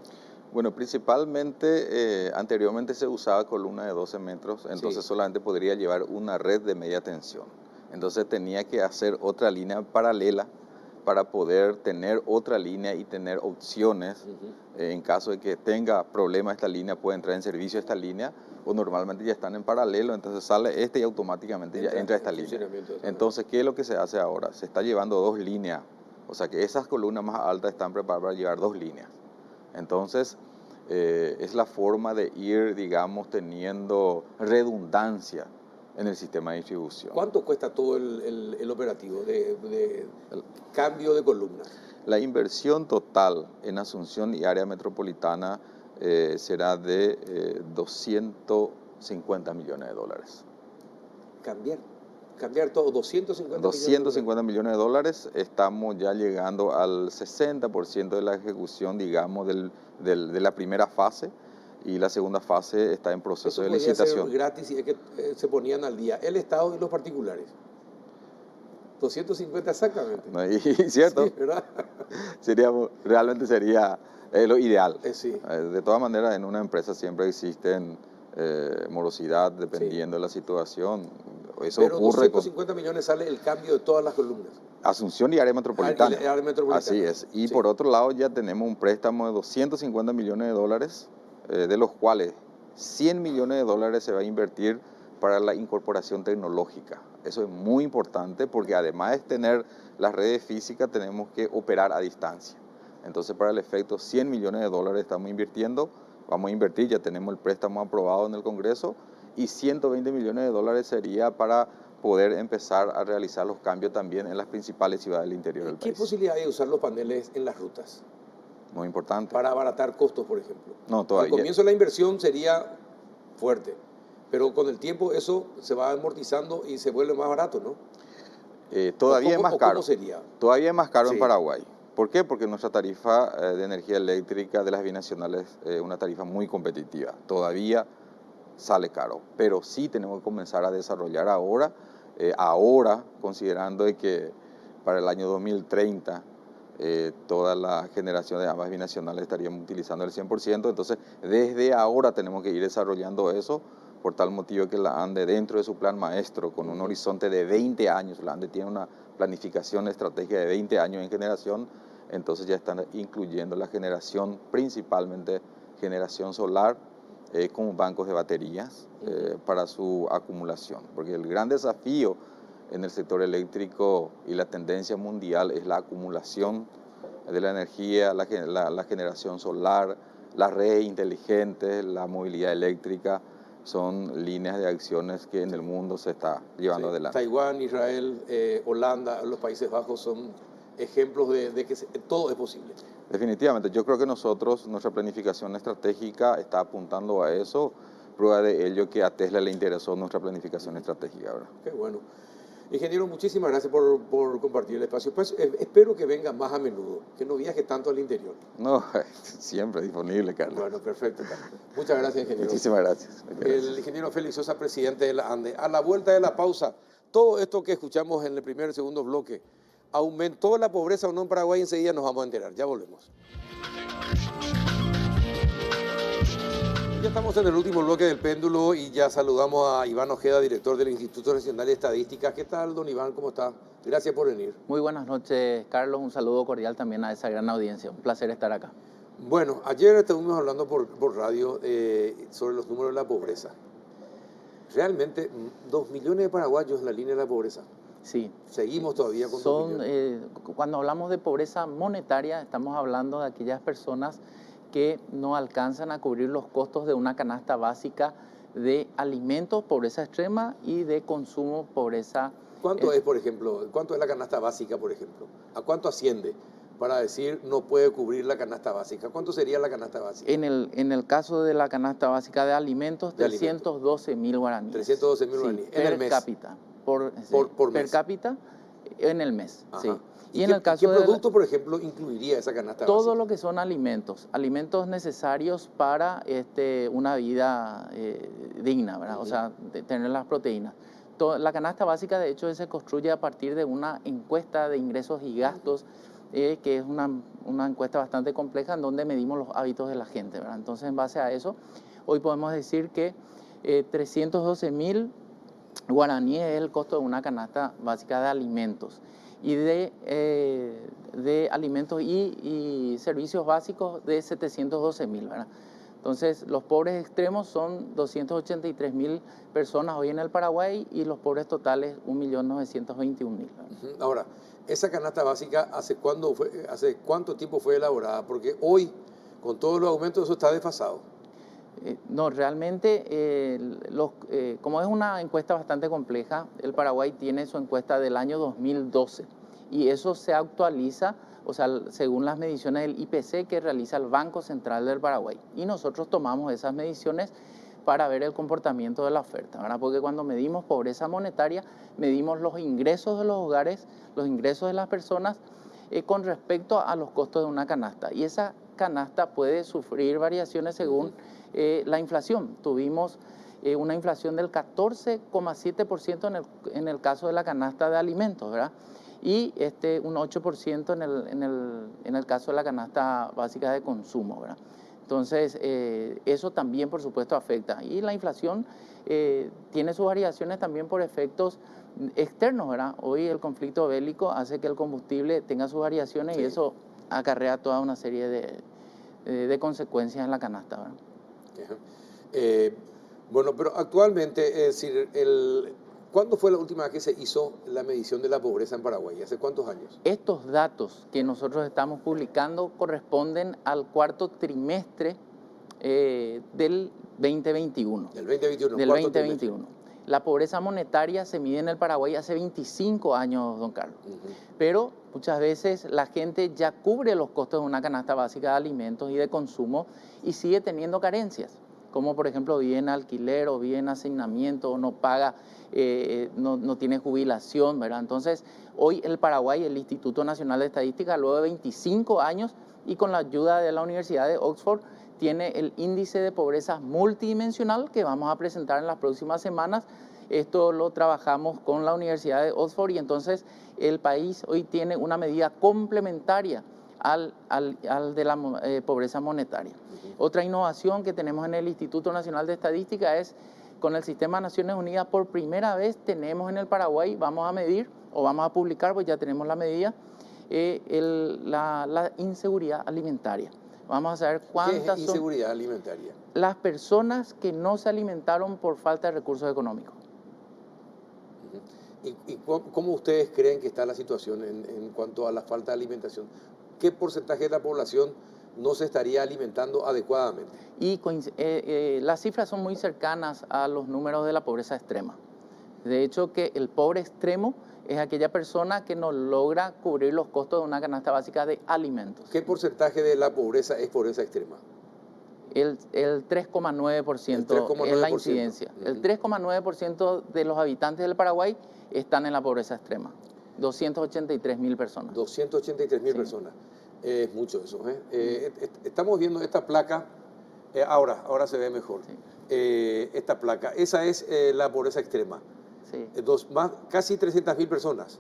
Bueno, principalmente anteriormente se usaba columna de 12 metros, entonces Sí. solamente podría llevar una red de media tensión. Entonces tenía que hacer otra línea paralela para poder tener otra línea y tener opciones. Uh-huh. En caso de que tenga problema esta línea, puede entrar en servicio esta línea, o normalmente ya están en paralelo, entonces sale y automáticamente ya entra esta línea. Entonces, ¿qué es lo que se hace ahora? Se está llevando dos líneas, o sea que esas columnas más altas están preparadas para llevar dos líneas. Entonces, es la forma de ir, digamos, teniendo redundancia en el sistema de distribución. ¿Cuánto cuesta todo el operativo de cambio de columnas? La inversión total en Asunción y área metropolitana será de 250 millones de dólares. Cambiar todo, 250 millones de dólares. Estamos ya llegando al 60% de la ejecución, digamos, de la primera fase, y la segunda fase está en proceso de licitación. Ser gratis y es que se ponían al día el Estado y los particulares. 250 exactamente. ¿No? Y, ¿cierto? Sí, ¿verdad? Realmente sería lo ideal. Sí. De todas maneras, en una empresa siempre existen morosidad dependiendo de la situación. Eso pero ocurre 250 millones sale el cambio de todas las columnas. Asunción y área metropolitana. Área metropolitana. Así es. Y sí. por otro lado ya tenemos un préstamo de 250 millones de dólares, de los cuales 100 millones de dólares se va a invertir para la incorporación tecnológica. Eso es muy importante porque además de tener las redes físicas, tenemos que operar a distancia. Entonces, para el efecto, 100 millones de dólares estamos invirtiendo, vamos a invertir, ya tenemos el préstamo aprobado en el Congreso, y 120 millones de dólares sería para poder empezar a realizar los cambios también en las principales ciudades del interior del país. ¿Qué posibilidad hay de usar los paneles en las rutas? Muy importante. Para abaratar costos, por ejemplo. No, todavía. Al comienzo la inversión sería fuerte, Pero con el tiempo eso se va amortizando y se vuelve más barato, ¿no? Todavía es más caro. ¿Cómo sería? Todavía es más caro Sí. en Paraguay. ¿Por qué? Porque nuestra tarifa de energía eléctrica de las binacionales es una tarifa muy competitiva. Todavía sale caro, pero sí tenemos que comenzar a desarrollar ahora considerando de que para el año 2030 toda la generación de ambas binacionales estaríamos utilizando el 100%, entonces desde ahora tenemos que ir desarrollando eso, por tal motivo que la ANDE dentro de su plan maestro, con un horizonte de 20 años, la ANDE tiene una planificación estratégica de 20 años en generación, entonces ya están incluyendo la generación, principalmente generación solar, como bancos de baterías para su acumulación, porque el gran desafío en el sector eléctrico y la tendencia mundial es la acumulación de la energía, la generación solar, las redes inteligentes, la movilidad eléctrica, son líneas de acciones que en el mundo se está llevando adelante. Taiwán, Israel, Holanda, los Países Bajos son ejemplos de que todo es posible. Definitivamente, yo creo que nuestra planificación estratégica está apuntando a eso. Prueba de ello que a Tesla le interesó nuestra planificación estratégica, ¿verdad? Qué bueno. Ingeniero, muchísimas gracias por compartir el espacio. Pues espero que venga más a menudo, que no viaje tanto al interior. No, siempre disponible, Carlos. Bueno, perfecto, Carlos. Muchas gracias, ingeniero. Muchísimas gracias. El ingeniero Félix Sosa, presidente de la ANDE. A la vuelta de la pausa, todo esto que escuchamos en el primer y segundo bloque, ¿aumentó la pobreza o no en Paraguay? Enseguida nos vamos a enterar. Ya volvemos. Ya estamos en el último bloque del péndulo y ya saludamos a Iván Ojeda, director del Instituto Nacional de Estadística. ¿Qué tal, don Iván? ¿Cómo está? Gracias por venir. Muy buenas noches, Carlos. Un saludo cordial también a esa gran audiencia. Un placer estar acá. Bueno, ayer estuvimos hablando por radio sobre los números de la pobreza. Realmente, 2 millones de paraguayos en la línea de la pobreza. Sí. Seguimos todavía con 2 millones. Cuando hablamos de pobreza monetaria, estamos hablando de aquellas personas que no alcanzan a cubrir los costos de una canasta básica de alimentos, pobreza extrema, y de consumo, pobreza. ¿Cuánto es, por ejemplo, cuánto es la canasta básica, por ejemplo? ¿A cuánto asciende para decir no puede cubrir la canasta básica? ¿Cuánto sería la canasta básica? En el caso de la canasta básica de alimentos, 312.000 guaraníes. 312.000 guaraníes en el mes. Cápita, por per mes. cápita en el mes. Ajá. Sí. ¿Y en qué, el caso qué producto, por ejemplo, incluiría esa canasta todo básica? lo que son alimentos necesarios para una vida digna, ¿verdad? O sea, tener las proteínas. La canasta básica, de hecho, se construye a partir de una encuesta de ingresos y gastos, que es una encuesta bastante compleja en donde medimos los hábitos de la gente, ¿verdad? Entonces, en base a eso, hoy podemos decir que 312.000 guaraníes es el costo de una canasta básica de alimentos. Y de alimentos y servicios básicos de 712.000, ¿verdad? Entonces, los pobres extremos son 283.000 personas hoy en el Paraguay y los pobres totales 1.921.000. Ahora, esa canasta básica, ¿hace cuánto tiempo fue elaborada? Porque hoy, con todos los aumentos, eso está desfasado. No, realmente, como es una encuesta bastante compleja, el Paraguay tiene su encuesta del año 2012 y eso se actualiza, o sea, según las mediciones del IPC que realiza el Banco Central del Paraguay. Y nosotros tomamos esas mediciones para ver el comportamiento de la oferta, ¿verdad? Porque cuando medimos pobreza monetaria, medimos los ingresos de los hogares, los ingresos de las personas con respecto a los costos de una canasta. Y esa canasta puede sufrir variaciones según la inflación. Tuvimos una inflación del 14,7% en el caso de la canasta de alimentos, ¿verdad? Y un 8% en el caso de la canasta básica de consumo, ¿verdad? Entonces, eso también, por supuesto, afecta. Y la inflación tiene sus variaciones también por efectos externos, ¿verdad? Hoy el conflicto bélico hace que el combustible tenga sus variaciones, sí, y eso acarrea toda una serie de consecuencias en la canasta, ¿verdad? Bueno, pero actualmente, es decir, ¿cuándo fue la última vez que se hizo la medición de la pobreza en Paraguay? ¿Hace cuántos años? Estos datos que nosotros estamos publicando corresponden al cuarto trimestre del 2021. Del 2021. Del 2021. La pobreza monetaria se mide en el Paraguay hace 25 años, don Carlos. Pero muchas veces la gente ya cubre los costos de una canasta básica de alimentos y de consumo y sigue teniendo carencias. como por ejemplo vive en alquiler o vive en hacinamiento o no paga, no tiene jubilación, ¿verdad? Entonces, hoy el Paraguay, el Instituto Nacional de Estadística, luego de 25 años y con la ayuda de la Universidad de Oxford, tiene el índice de pobreza multidimensional que vamos a presentar en las próximas semanas. Esto lo trabajamos con la Universidad de Oxford y entonces el país hoy tiene una medida complementaria al de la pobreza monetaria. Otra innovación que tenemos en el Instituto Nacional de Estadística es con el Sistema de Naciones Unidas. Por primera vez tenemos en el Paraguay, vamos a medir o vamos a publicar, pues ya tenemos la medida, la inseguridad alimentaria. Vamos a saber cuántas ¿Qué es inseguridad alimentaria? Las personas que no se alimentaron por falta de recursos económicos. ¿Y cómo ustedes creen que está la situación en cuanto a la falta de alimentación? ¿Qué porcentaje de la población no se estaría alimentando adecuadamente? Y las cifras son muy cercanas a los números de la pobreza extrema. De hecho, que el pobre extremo es aquella persona que no logra cubrir los costos de una canasta básica de alimentos. ¿Qué porcentaje de la pobreza es pobreza extrema? El 3,9% es la incidencia. El 3,9% de los habitantes del Paraguay están en la pobreza extrema. 283.000 personas. 283.000 personas. Es mucho eso. Estamos viendo esta placa, ahora se ve mejor. Sí. Esta placa, esa es la pobreza extrema. Sí. Casi 300.000 personas.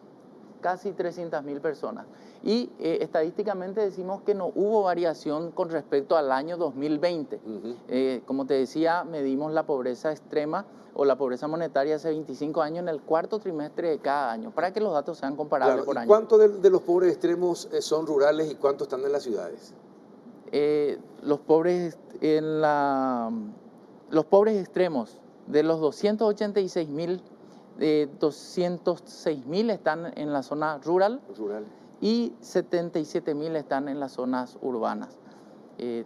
Casi 300.000 personas. Y estadísticamente decimos que no hubo variación con respecto al año 2020. Como te decía, medimos la pobreza extrema o la pobreza monetaria hace 25 años en el cuarto trimestre de cada año, para que los datos sean comparables por año. ¿Cuántos de los pobres extremos son rurales y cuántos están en las ciudades? Los pobres extremos, de los 286.000, 206.000 están en la zona rural y 77.000 están en las zonas urbanas.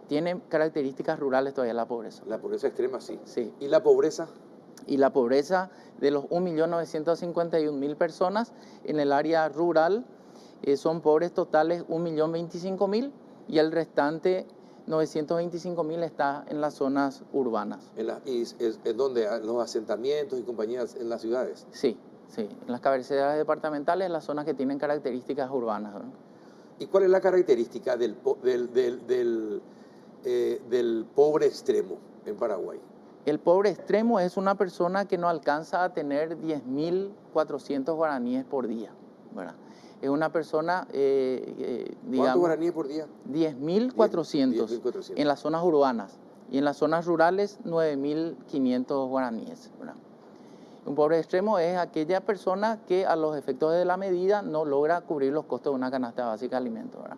Tiene características rurales todavía la pobreza. La pobreza extrema, sí. Sí. ¿Y la pobreza? Y la pobreza de los 1.951.000 personas en el área rural son pobres totales 1.025.000 y el restante 925.000 está en las zonas urbanas. ¿En dónde? ¿Los asentamientos y compañías en las ciudades? Sí, en las cabeceras departamentales, en las zonas que tienen características urbanas, ¿no? ¿Y cuál es la característica del pobre extremo en Paraguay? El pobre extremo es una persona que no alcanza a tener 10.400 guaraníes por día, ¿verdad? Es una persona, digamos... ¿Cuántos guaraníes por día? 10.400 en las zonas urbanas y en las zonas rurales 9.500 guaraníes, ¿verdad? Un pobre extremo es aquella persona que a los efectos de la medida no logra cubrir los costos de una canasta básica de alimentos, ¿verdad?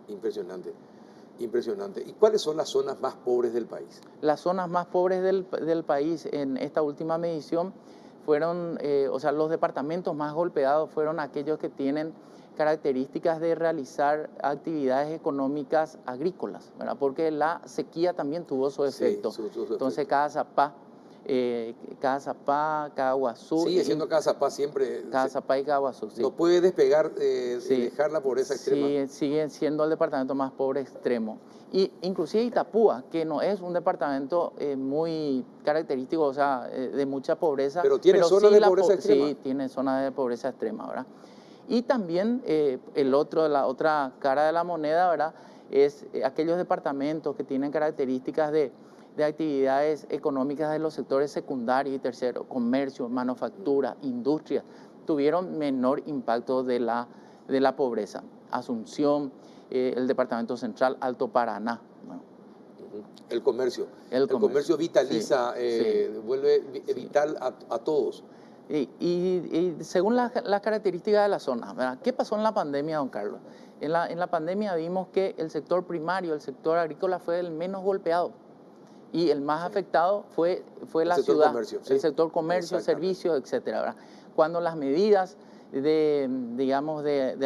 Impresionante. Impresionante. ¿Y cuáles son las zonas más pobres del país? Las zonas más pobres del país en esta última medición fueron, los departamentos más golpeados fueron aquellos que tienen características de realizar actividades económicas agrícolas, ¿verdad? Porque la sequía también tuvo su efecto. Sí, su Entonces, efecto. Caaguazú. Sigue siendo Cazapá siempre. Cazapá y Caaguazú, sí. No puede despegar y dejar la pobreza extrema. Sigue siendo el departamento más pobre extremo. Y inclusive Itapúa, que no es un departamento muy característico, de mucha pobreza. Pero tiene zonas de pobreza extrema. Sí, tiene zonas de pobreza extrema, ¿verdad? Y también la otra cara de la moneda, ¿verdad? Es aquellos departamentos que tienen características de actividades económicas de los sectores secundarios y terceros, comercio, manufactura, industria, tuvieron menor impacto de la pobreza. Asunción, el departamento central, Alto Paraná. ¿No? El comercio. El comercio vitaliza, vuelve vital a todos. Y según las características de la zona, ¿verdad? ¿Qué pasó en la pandemia, don Carlos? En la pandemia vimos que el sector primario, el sector agrícola fue el menos golpeado. Y el más afectado fue la ciudad, el sector comercio, servicios, etcétera, ¿verdad? Cuando las medidas de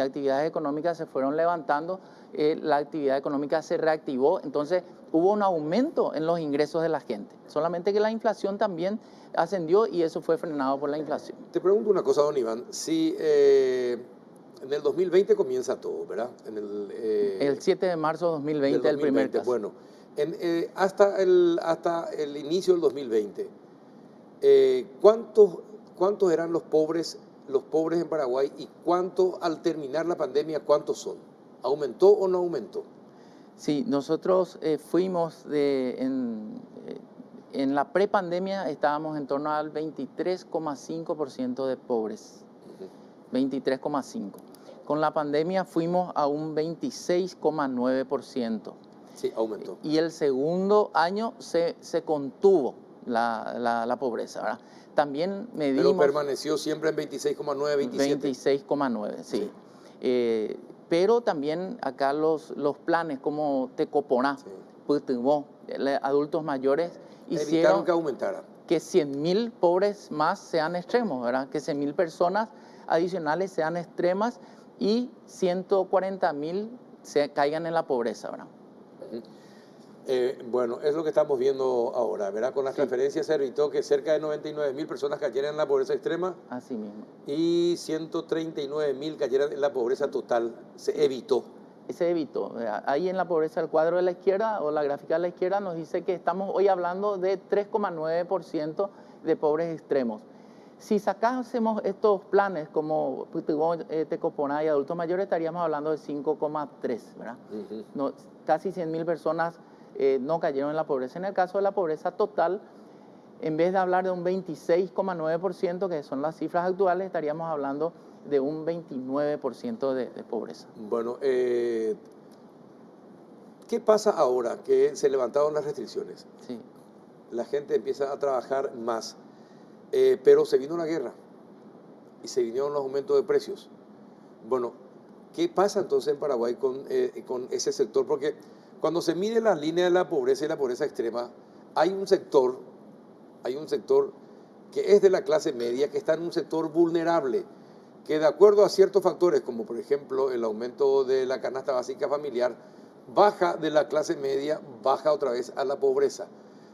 actividades económicas se fueron levantando, la actividad económica se reactivó, entonces hubo un aumento en los ingresos de la gente. Solamente que la inflación también ascendió y eso fue frenado por la inflación. Te pregunto una cosa, don Iván, si en el 2020 comienza todo, ¿verdad? El 7 de marzo de 2020, el primer caso. Bueno, Hasta el inicio del 2020, ¿cuántos eran los pobres en Paraguay y cuánto al terminar la pandemia, cuántos son? ¿Aumentó o no aumentó? Sí, nosotros fuimos en la prepandemia estábamos en torno al 23,5% de pobres. 23,5%. Con la pandemia fuimos a un 26,9%. Sí, aumentó. Y el segundo año se contuvo la pobreza, ¿verdad? También medimos... Pero permaneció siempre en 26,9, 27. 26,9, sí. Pero también acá los planes como Tecoponá, Sí. Putumo, adultos mayores, Evitaron hicieron que aumentara. que 100.000 pobres más sean extremos, ¿verdad? Que 100.000 personas adicionales sean extremas y 140.000 se caigan en la pobreza, ¿verdad? Bueno, es lo que estamos viendo ahora, ¿verdad? Con las transferencias se evitó que cerca de 99.000 personas cayeran en la pobreza extrema Así mismo. y 139.000 cayeran en la pobreza total. Se evitó. Se evitó. Ahí en la pobreza, el cuadro de la izquierda o la gráfica de la izquierda nos dice que estamos hoy hablando de 3,9% de pobres extremos. Si sacásemos estos planes como Tecoponá y adultos mayores, estaríamos hablando de 5,3%, ¿verdad? No, casi 100.000 personas no cayeron en la pobreza. En el caso de la pobreza total, en vez de hablar de un 26,9%, que son las cifras actuales, estaríamos hablando de un 29% de pobreza. Bueno, ¿qué pasa ahora que se levantaron las restricciones? Sí. La gente empieza a trabajar más, pero se vino una guerra y se vinieron los aumentos de precios. Bueno, ¿qué pasa entonces en Paraguay con ese sector? Porque cuando se mide la línea de la pobreza y la pobreza extrema, hay un sector que es de la clase media, que está en un sector vulnerable, que de acuerdo a ciertos factores, como por ejemplo el aumento de la canasta básica familiar, baja de la clase media, baja otra vez a la pobreza.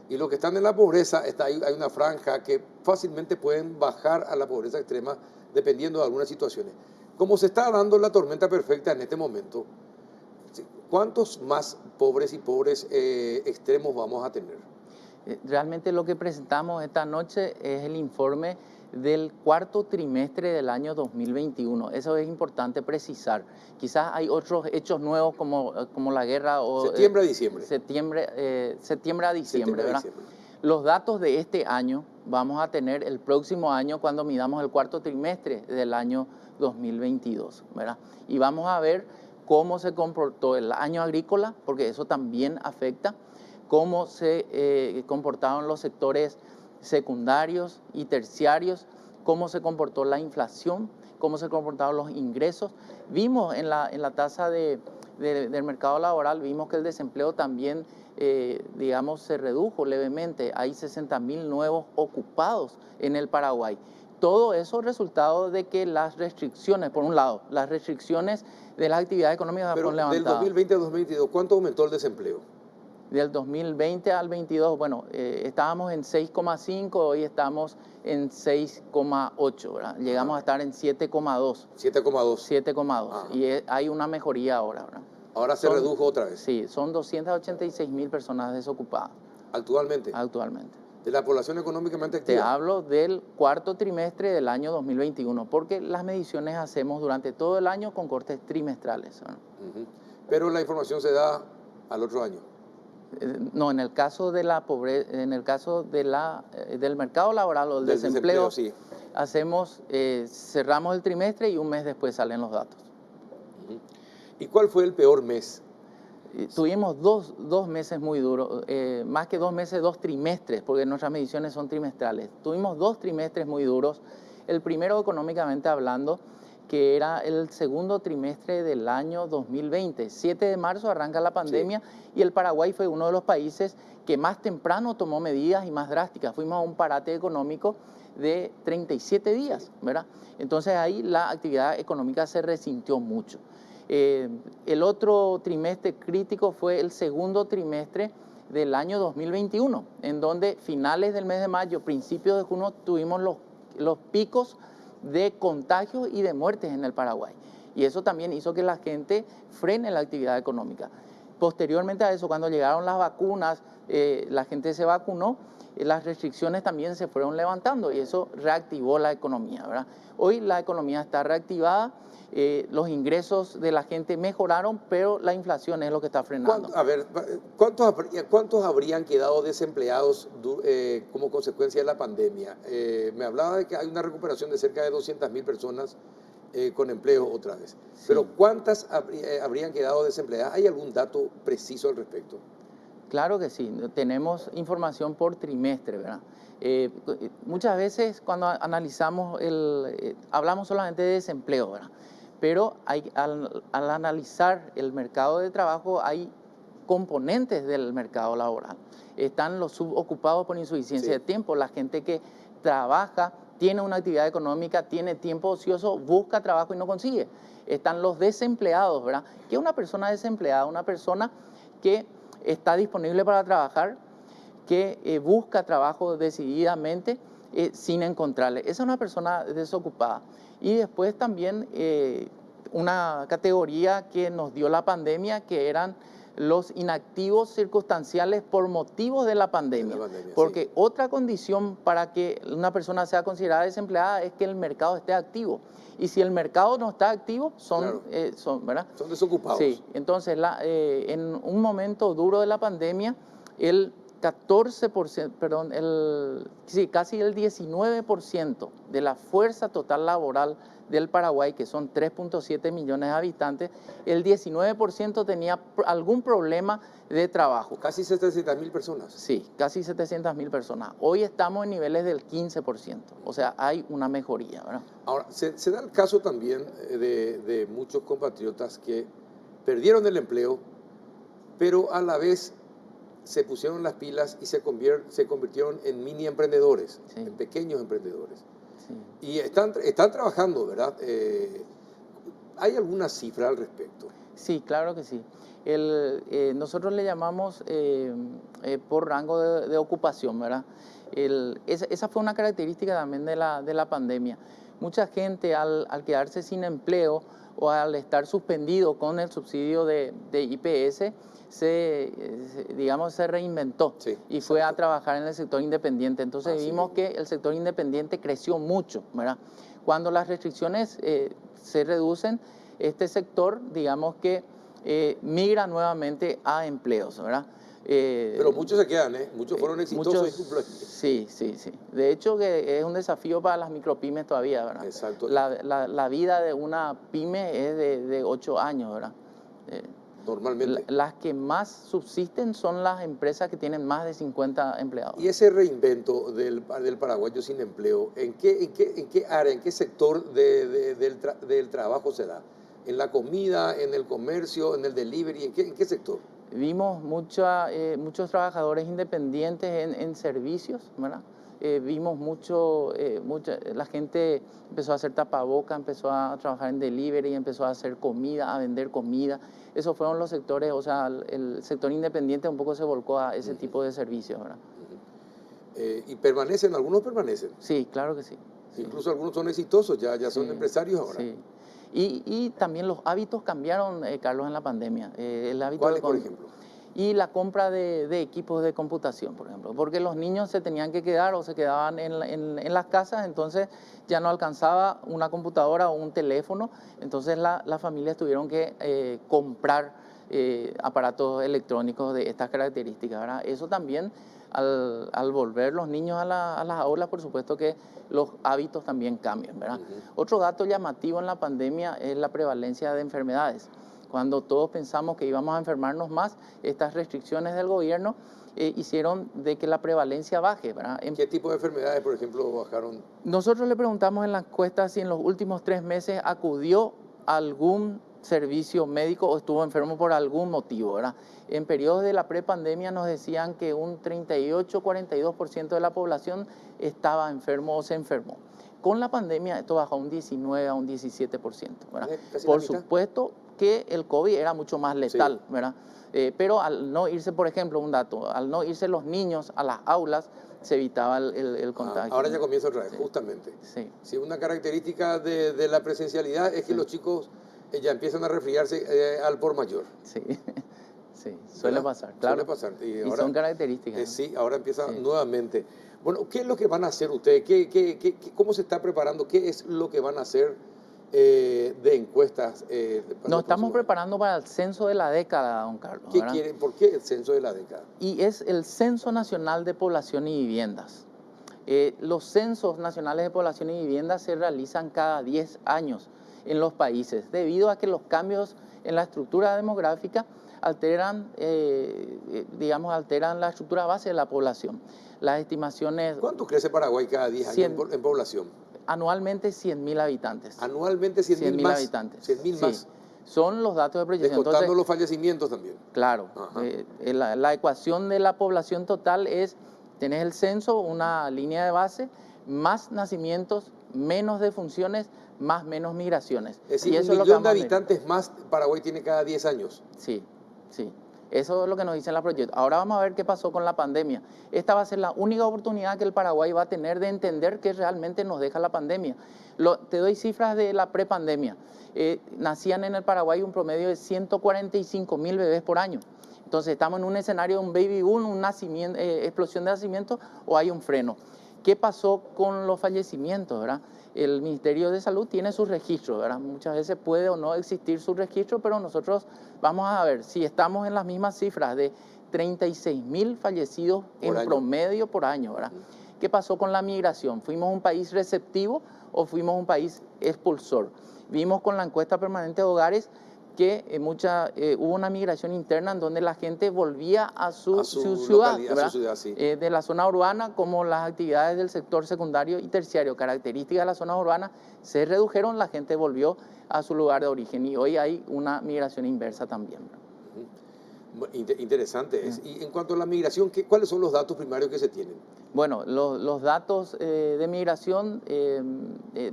Y los que están en la pobreza, hay una franja que fácilmente pueden bajar a la pobreza extrema dependiendo de algunas situaciones. Como se está dando la tormenta perfecta en este momento, ¿cuántos más pobres y pobres extremos vamos a tener? Realmente lo que presentamos esta noche es el informe del cuarto trimestre del año 2021. Eso es importante precisar. Quizás hay otros hechos nuevos como la guerra o... Septiembre a diciembre. Septiembre a diciembre, ¿verdad? Los datos de este año vamos a tener el próximo año cuando midamos el cuarto trimestre del año 2022, ¿verdad? Y vamos a ver cómo se comportó el año agrícola, porque eso también afecta, cómo se comportaron los sectores secundarios y terciarios, cómo se comportó la inflación, cómo se comportaron los ingresos. Vimos en la tasa del mercado laboral, vimos que el desempleo también, digamos, se redujo levemente. Hay 60.000 nuevos ocupados en el Paraguay. Todo eso resultado de que las restricciones, por un lado, las restricciones de las actividades económicas fueron levantadas. Del 2020 al 2022, ¿cuánto aumentó el desempleo? Del 2020 al 22, bueno, estábamos en 6,5, hoy estamos en 6,8, ¿verdad? Llegamos a estar en 7,2. 7,2. 7,2. Y hay una mejoría ahora, ¿verdad? Ahora se redujo otra vez. Sí, son 286.000 personas desocupadas. ¿Actualmente? Actualmente. ¿De la población económicamente activa? Te hablo del cuarto trimestre del año 2021, porque las mediciones hacemos durante todo el año con cortes trimestrales, ¿verdad? Pero la información se da al otro año. No, en el caso de la pobreza, en el caso del mercado laboral o del desempleo, sí. hacemos, cerramos el trimestre y un mes después salen los datos. ¿Y cuál fue el peor mes? Tuvimos dos meses muy duros, más que 2 meses, 2 trimestres, porque nuestras mediciones son trimestrales. Tuvimos 2 trimestres muy duros. El primero, económicamente hablando, que era el segundo trimestre del año 2020. 7 de marzo arranca la pandemia, sí, y el Paraguay fue uno de los países que más temprano tomó medidas y más drásticas. Fuimos a un parate económico de 37 días, ¿verdad? Entonces ahí la actividad económica se resintió mucho. El otro trimestre crítico fue el segundo trimestre del año 2021, en donde finales del mes de mayo, principios de junio, tuvimos los picos de contagios y de muertes en el Paraguay. Y eso también hizo que la gente frene la actividad económica. Posteriormente a eso, cuando llegaron las vacunas, la gente se vacunó, las restricciones también se fueron levantando y eso reactivó la economía, ¿verdad? Hoy la economía está reactivada, los ingresos de la gente mejoraron, pero la inflación es lo que está frenando. A ver, ¿cuántos habrían quedado desempleados como consecuencia de la pandemia? Me hablaba de que hay una recuperación de cerca de 200.000 personas con empleo otra vez. Sí. Pero ¿cuántas habrían quedado desempleadas? ¿Hay algún dato preciso al respecto? Claro que sí, tenemos información por trimestre, ¿verdad? Muchas veces cuando analizamos, hablamos solamente de desempleo, ¿verdad? Pero al analizar el mercado de trabajo hay componentes del mercado laboral. Están los subocupados por insuficiencia de tiempo, la gente que trabaja, tiene una actividad económica, tiene tiempo ocioso, busca trabajo y no consigue. Están los desempleados, ¿verdad? ¿Qué es una persona desempleada? Una persona que está disponible para trabajar, que busca trabajo decididamente sin encontrarle. Esa es una persona desocupada. Y después también una categoría que nos dio la pandemia, que eran los inactivos circunstanciales por motivos de la pandemia. Porque sí, otra condición para que una persona sea considerada desempleada es que el mercado esté activo. Y si el mercado no está activo, claro, ¿verdad? Son desocupados. Sí, entonces en un momento duro de la pandemia, el 14%, perdón, casi el 19% de la fuerza total laboral del Paraguay, que son 3.7 millones de habitantes, el 19% tenía algún problema de trabajo. Casi 700.000 personas. Sí, casi 700.000 personas. Hoy estamos en niveles del 15%, o sea, hay una mejoría, ¿verdad? Ahora, se da el caso también de muchos compatriotas que perdieron el empleo, pero a la vez se pusieron las pilas y se convirtieron en mini emprendedores, sí, en pequeños emprendedores. Sí. Y están trabajando, ¿verdad? ¿Hay alguna cifra al respecto? Sí, claro que sí. Nosotros le llamamos por rango de ocupación, ¿verdad? Esa fue una característica también de la pandemia. Mucha gente al quedarse sin empleo o al estar suspendido con el subsidio de IPS, se reinventó, sí, y fue a trabajar en el sector independiente. Entonces vimos que el sector independiente creció mucho, ¿verdad? Cuando las restricciones se reducen, este sector, digamos que migra nuevamente a empleos, ¿verdad? Pero muchos se quedan, ¿eh? Muchos fueron exitosos. Sí. De hecho, que es un desafío para las micropymes todavía, ¿verdad? Exacto. La vida de una pyme es de 8 años, ¿verdad? Normalmente. Las que más subsisten son las empresas que tienen más de 50 empleados. Y ese reinvento del paraguayo sin empleo, ¿en qué área, en qué sector del trabajo se da? ¿En la comida, en el comercio, en el delivery? ¿En qué sector? Vimos muchos trabajadores independientes en servicios, ¿verdad? Vimos la gente empezó a hacer tapabocas, empezó a trabajar en delivery, empezó a hacer comida, a vender comida. Esos fueron los sectores, o sea, el sector independiente un poco se volcó a ese tipo de servicios, ¿verdad? ¿Y permanecen? ¿Algunos permanecen? Sí, claro que sí. Incluso algunos son exitosos, ya son empresarios ahora. Sí. Y también los hábitos cambiaron, Carlos, en la pandemia. ¿Cuáles, por ejemplo? Y la compra de equipos de computación, por ejemplo, porque los niños se tenían que quedar o se quedaban en las casas, entonces ya no alcanzaba una computadora o un teléfono, entonces las familias tuvieron que comprar aparatos electrónicos de estas características, ¿verdad? Eso también, al volver los niños a las aulas, por supuesto que los hábitos también cambian, ¿verdad? Otro dato llamativo en la pandemia es la prevalencia de enfermedades. Cuando todos pensamos que íbamos a enfermarnos más, estas restricciones del gobierno hicieron de que la prevalencia baje, ¿verdad? ¿Qué tipo de enfermedades, por ejemplo, bajaron? Nosotros le preguntamos en la encuesta si en los últimos 3 meses acudió a algún servicio médico o estuvo enfermo por algún motivo, ¿verdad? En periodos de la prepandemia nos decían que un 38-42% de la población estaba enfermo o se enfermó. Con la pandemia esto bajó a un 19 a un 17%, ¿verdad? Por supuesto que el COVID era mucho más letal, sí, ¿verdad? Pero al no irse, por ejemplo, un dato, al no irse los niños a las aulas, se evitaba el contagio. Ahora ya comienza otra vez, sí, justamente. Sí. Sí, una característica de la presencialidad es que los chicos ya empiezan a resfriarse al por mayor. Sí. Sí, suele ¿verdad? pasar, claro. Suele pasar. Y ahora, son características. ¿no? sí, ahora empieza Sí. nuevamente. Bueno, ¿qué es lo que van a hacer ustedes? ¿Cómo se está preparando? ¿Qué es lo que van a hacer de encuestas? Para Nos los estamos próximos años? preparando para el censo de la década, don Carlos. ¿Qué ¿verdad? quieren? ¿Por qué el censo de la década? Y es el Censo Nacional de Población y Viviendas. Los censos nacionales de población y viviendas se realizan cada 10 años en los países, debido a que los cambios en la estructura demográfica alteran, alteran la estructura base de la población. Las estimaciones, ¿Cuánto crece Paraguay cada 10 años 100. en población? Anualmente 100.000 habitantes. Anualmente 100.000 100.000 más. habitantes. 100.000 Sí. más. Son los datos de proyección. Descontando Entonces, los fallecimientos también. claro, Ajá. la ecuación de la población total es, tenés el censo, una línea de base, más nacimientos, menos defunciones, más menos migraciones. Es decir, Y un eso es lo que millón de vamos a medir. habitantes más Paraguay tiene cada 10 años. Sí, sí. Eso es lo que nos dicen la proyectos. Ahora vamos a ver qué pasó con la pandemia. Esta va a ser la única oportunidad que el Paraguay va a tener de entender qué realmente nos deja la pandemia. Te doy cifras de la prepandemia. Nacían en el Paraguay un promedio de 145.000 bebés por año. Entonces estamos en un escenario de un baby boom, explosión de nacimiento, o hay un freno. ¿Qué pasó con los fallecimientos, verdad? El Ministerio de Salud tiene sus registros, ¿verdad? Muchas veces puede o no existir su registro, pero nosotros vamos a ver si estamos en las mismas cifras de 36.000 fallecidos Por en año. promedio por año, ¿verdad? ¿Qué pasó con la migración? ¿Fuimos un país receptivo o fuimos un país expulsor? Vimos con la encuesta permanente de hogares que hubo una migración interna en donde la gente volvía a su ciudad, localidad, a ¿verdad? su ciudad, sí. De la zona urbana, como las actividades del sector secundario y terciario, características de las zonas urbanas, se redujeron, la gente volvió a su lugar de origen y hoy hay una migración inversa también. Interesante. Y en cuanto a la migración, ¿cuáles son los datos primarios que se tienen? Bueno, los datos de migración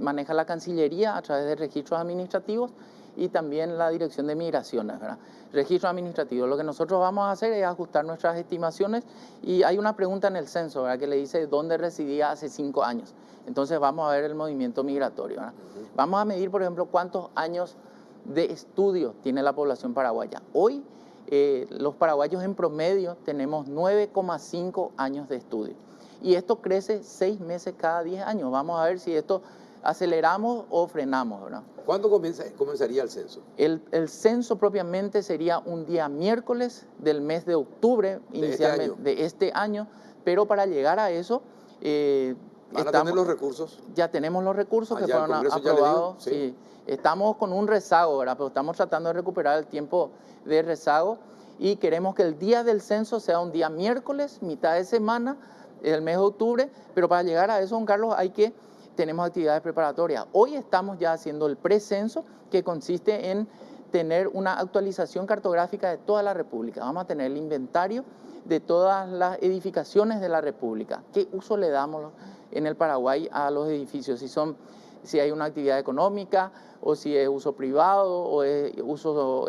maneja la Cancillería a través de registros administrativos y también la Dirección de Migraciones, ¿verdad? Registro administrativo. Lo que nosotros vamos a hacer es ajustar nuestras estimaciones y hay una pregunta en el censo, ¿verdad?, que le dice dónde residía hace 5 años. Entonces vamos a ver el movimiento migratorio, ¿verdad? Vamos a medir, por ejemplo, cuántos años de estudio tiene la población paraguaya. Hoy los paraguayos en promedio tenemos 9,5 años de estudio. Y esto crece 6 meses cada 10 años. Vamos a ver si esto aceleramos o frenamos, ¿verdad? ¿Cuándo comenzaría el censo? El censo propiamente sería un día miércoles del mes de octubre, inicialmente de este año, pero para llegar a eso... ¿Van a tener los recursos? Ya tenemos los recursos que Allá el fueron Congreso ya le aprobados. dio, sí. Sí. Estamos con un rezago, ¿verdad? Pero estamos tratando de recuperar el tiempo de rezago y queremos que el día del censo sea un día miércoles, mitad de semana, el mes de octubre, pero para llegar a eso, don Carlos, tenemos actividades preparatorias. Hoy estamos ya haciendo el precenso, que consiste en tener una actualización cartográfica de toda la República. Vamos a tener el inventario de todas las edificaciones de la República. ¿Qué uso le damos en el Paraguay a los edificios? Si hay una actividad económica o si es uso privado o es uso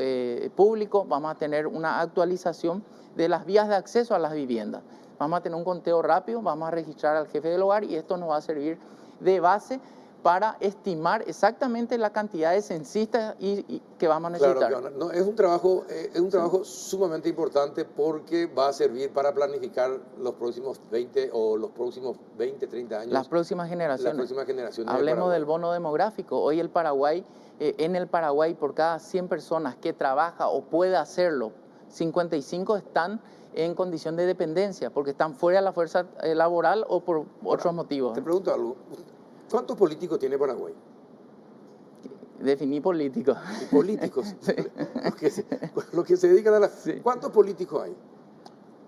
público, vamos a tener una actualización de las vías de acceso a las viviendas. Vamos a tener un conteo rápido, vamos a registrar al jefe del hogar y esto nos va a servir de base para estimar exactamente la cantidad de censistas que vamos a necesitar. Claro, no, es un trabajo sumamente importante porque va a servir para planificar los próximos 20 o los próximos 20, 30 años. Las próximas generaciones. Las próximas generaciones. Hablemos del bono demográfico. Hoy en el Paraguay, por cada 100 personas que trabaja o puede hacerlo, 55 están en condición de dependencia porque están fuera de la fuerza laboral o por otros motivos. Te pregunto algo. ¿Cuántos políticos tiene Paraguay? Definí político. ¿Y políticos? Sí. Los que se dedican a la... Sí. ¿Cuántos políticos hay?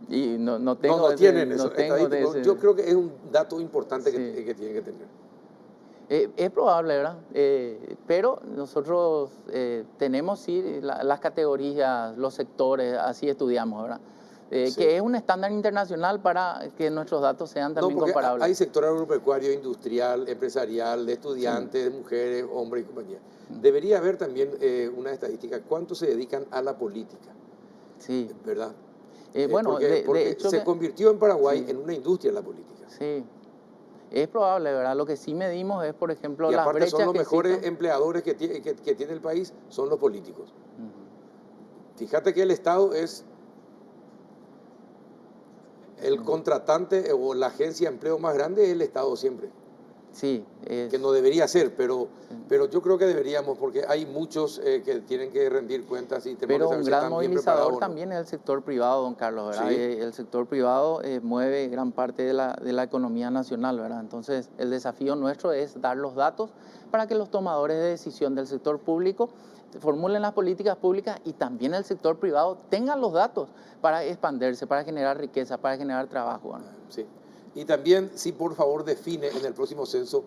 Y no tengo... No tienen eso. No tengo Yo creo que es un dato importante Sí. que tienen que tener. Es probable, ¿verdad? Pero nosotros tenemos, sí, las categorías, los sectores, así estudiamos, ¿verdad? Sí. Que es un estándar internacional para que nuestros datos sean también comparables. Hay sector agropecuario, industrial, empresarial, de estudiantes, de mujeres, hombres y compañía. Debería haber también una estadística. ¿Cuántos se dedican a la política? Sí. ¿Verdad? Bueno, porque de hecho... se convirtió en Paraguay en una industria la política. Sí. Es probable, ¿verdad? Lo que sí medimos es, por ejemplo, Y las aparte brechas son los que mejores existen. empleadores que tiene el país, son los políticos. Fíjate que el Estado es el contratante o la agencia de empleo más grande es el Estado siempre. Sí. Que no debería ser, pero yo creo que deberíamos, porque hay muchos que tienen que rendir cuentas y tenemos Pero que saber un si gran están bien movilizador preparados o no. también es el sector privado, don Carlos, ¿verdad? Sí. El sector privado mueve gran parte de la economía nacional, ¿verdad? Entonces, el desafío nuestro es dar los datos para que los tomadores de decisión del sector público formulen las políticas públicas y también el sector privado tengan los datos para expandirse, para generar riqueza, para generar trabajo, ¿verdad? Sí. Y también, si por favor define en el próximo censo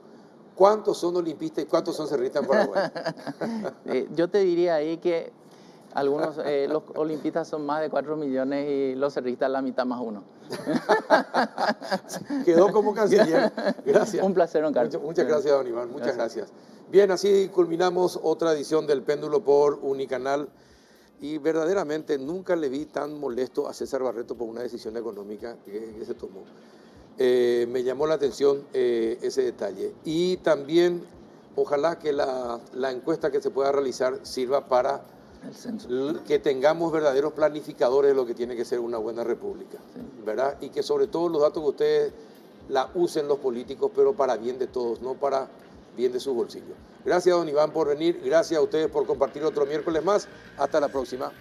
cuántos son olimpistas y cuántos son cerristas en Paraguay. Yo te diría ahí que algunos, los olimpistas son más de 4 millones y los cerristas la mitad más uno. Quedó como canciller. Gracias. Un placer, don Carlos. Muchas gracias, don Iván. Muchas gracias. Bien, así culminamos otra edición del Péndulo por Unicanal. Y verdaderamente nunca le vi tan molesto a César Barreto por una decisión económica que se tomó. Me llamó la atención ese detalle. Y también, ojalá que la encuesta que se pueda realizar sirva para que tengamos verdaderos planificadores de lo que tiene que ser una buena república, ¿verdad? Y que sobre todo los datos que ustedes la usen los políticos, pero para bien de todos, no para bien de sus bolsillos. Gracias, don Iván, por venir. Gracias a ustedes por compartir otro miércoles más. Hasta la próxima.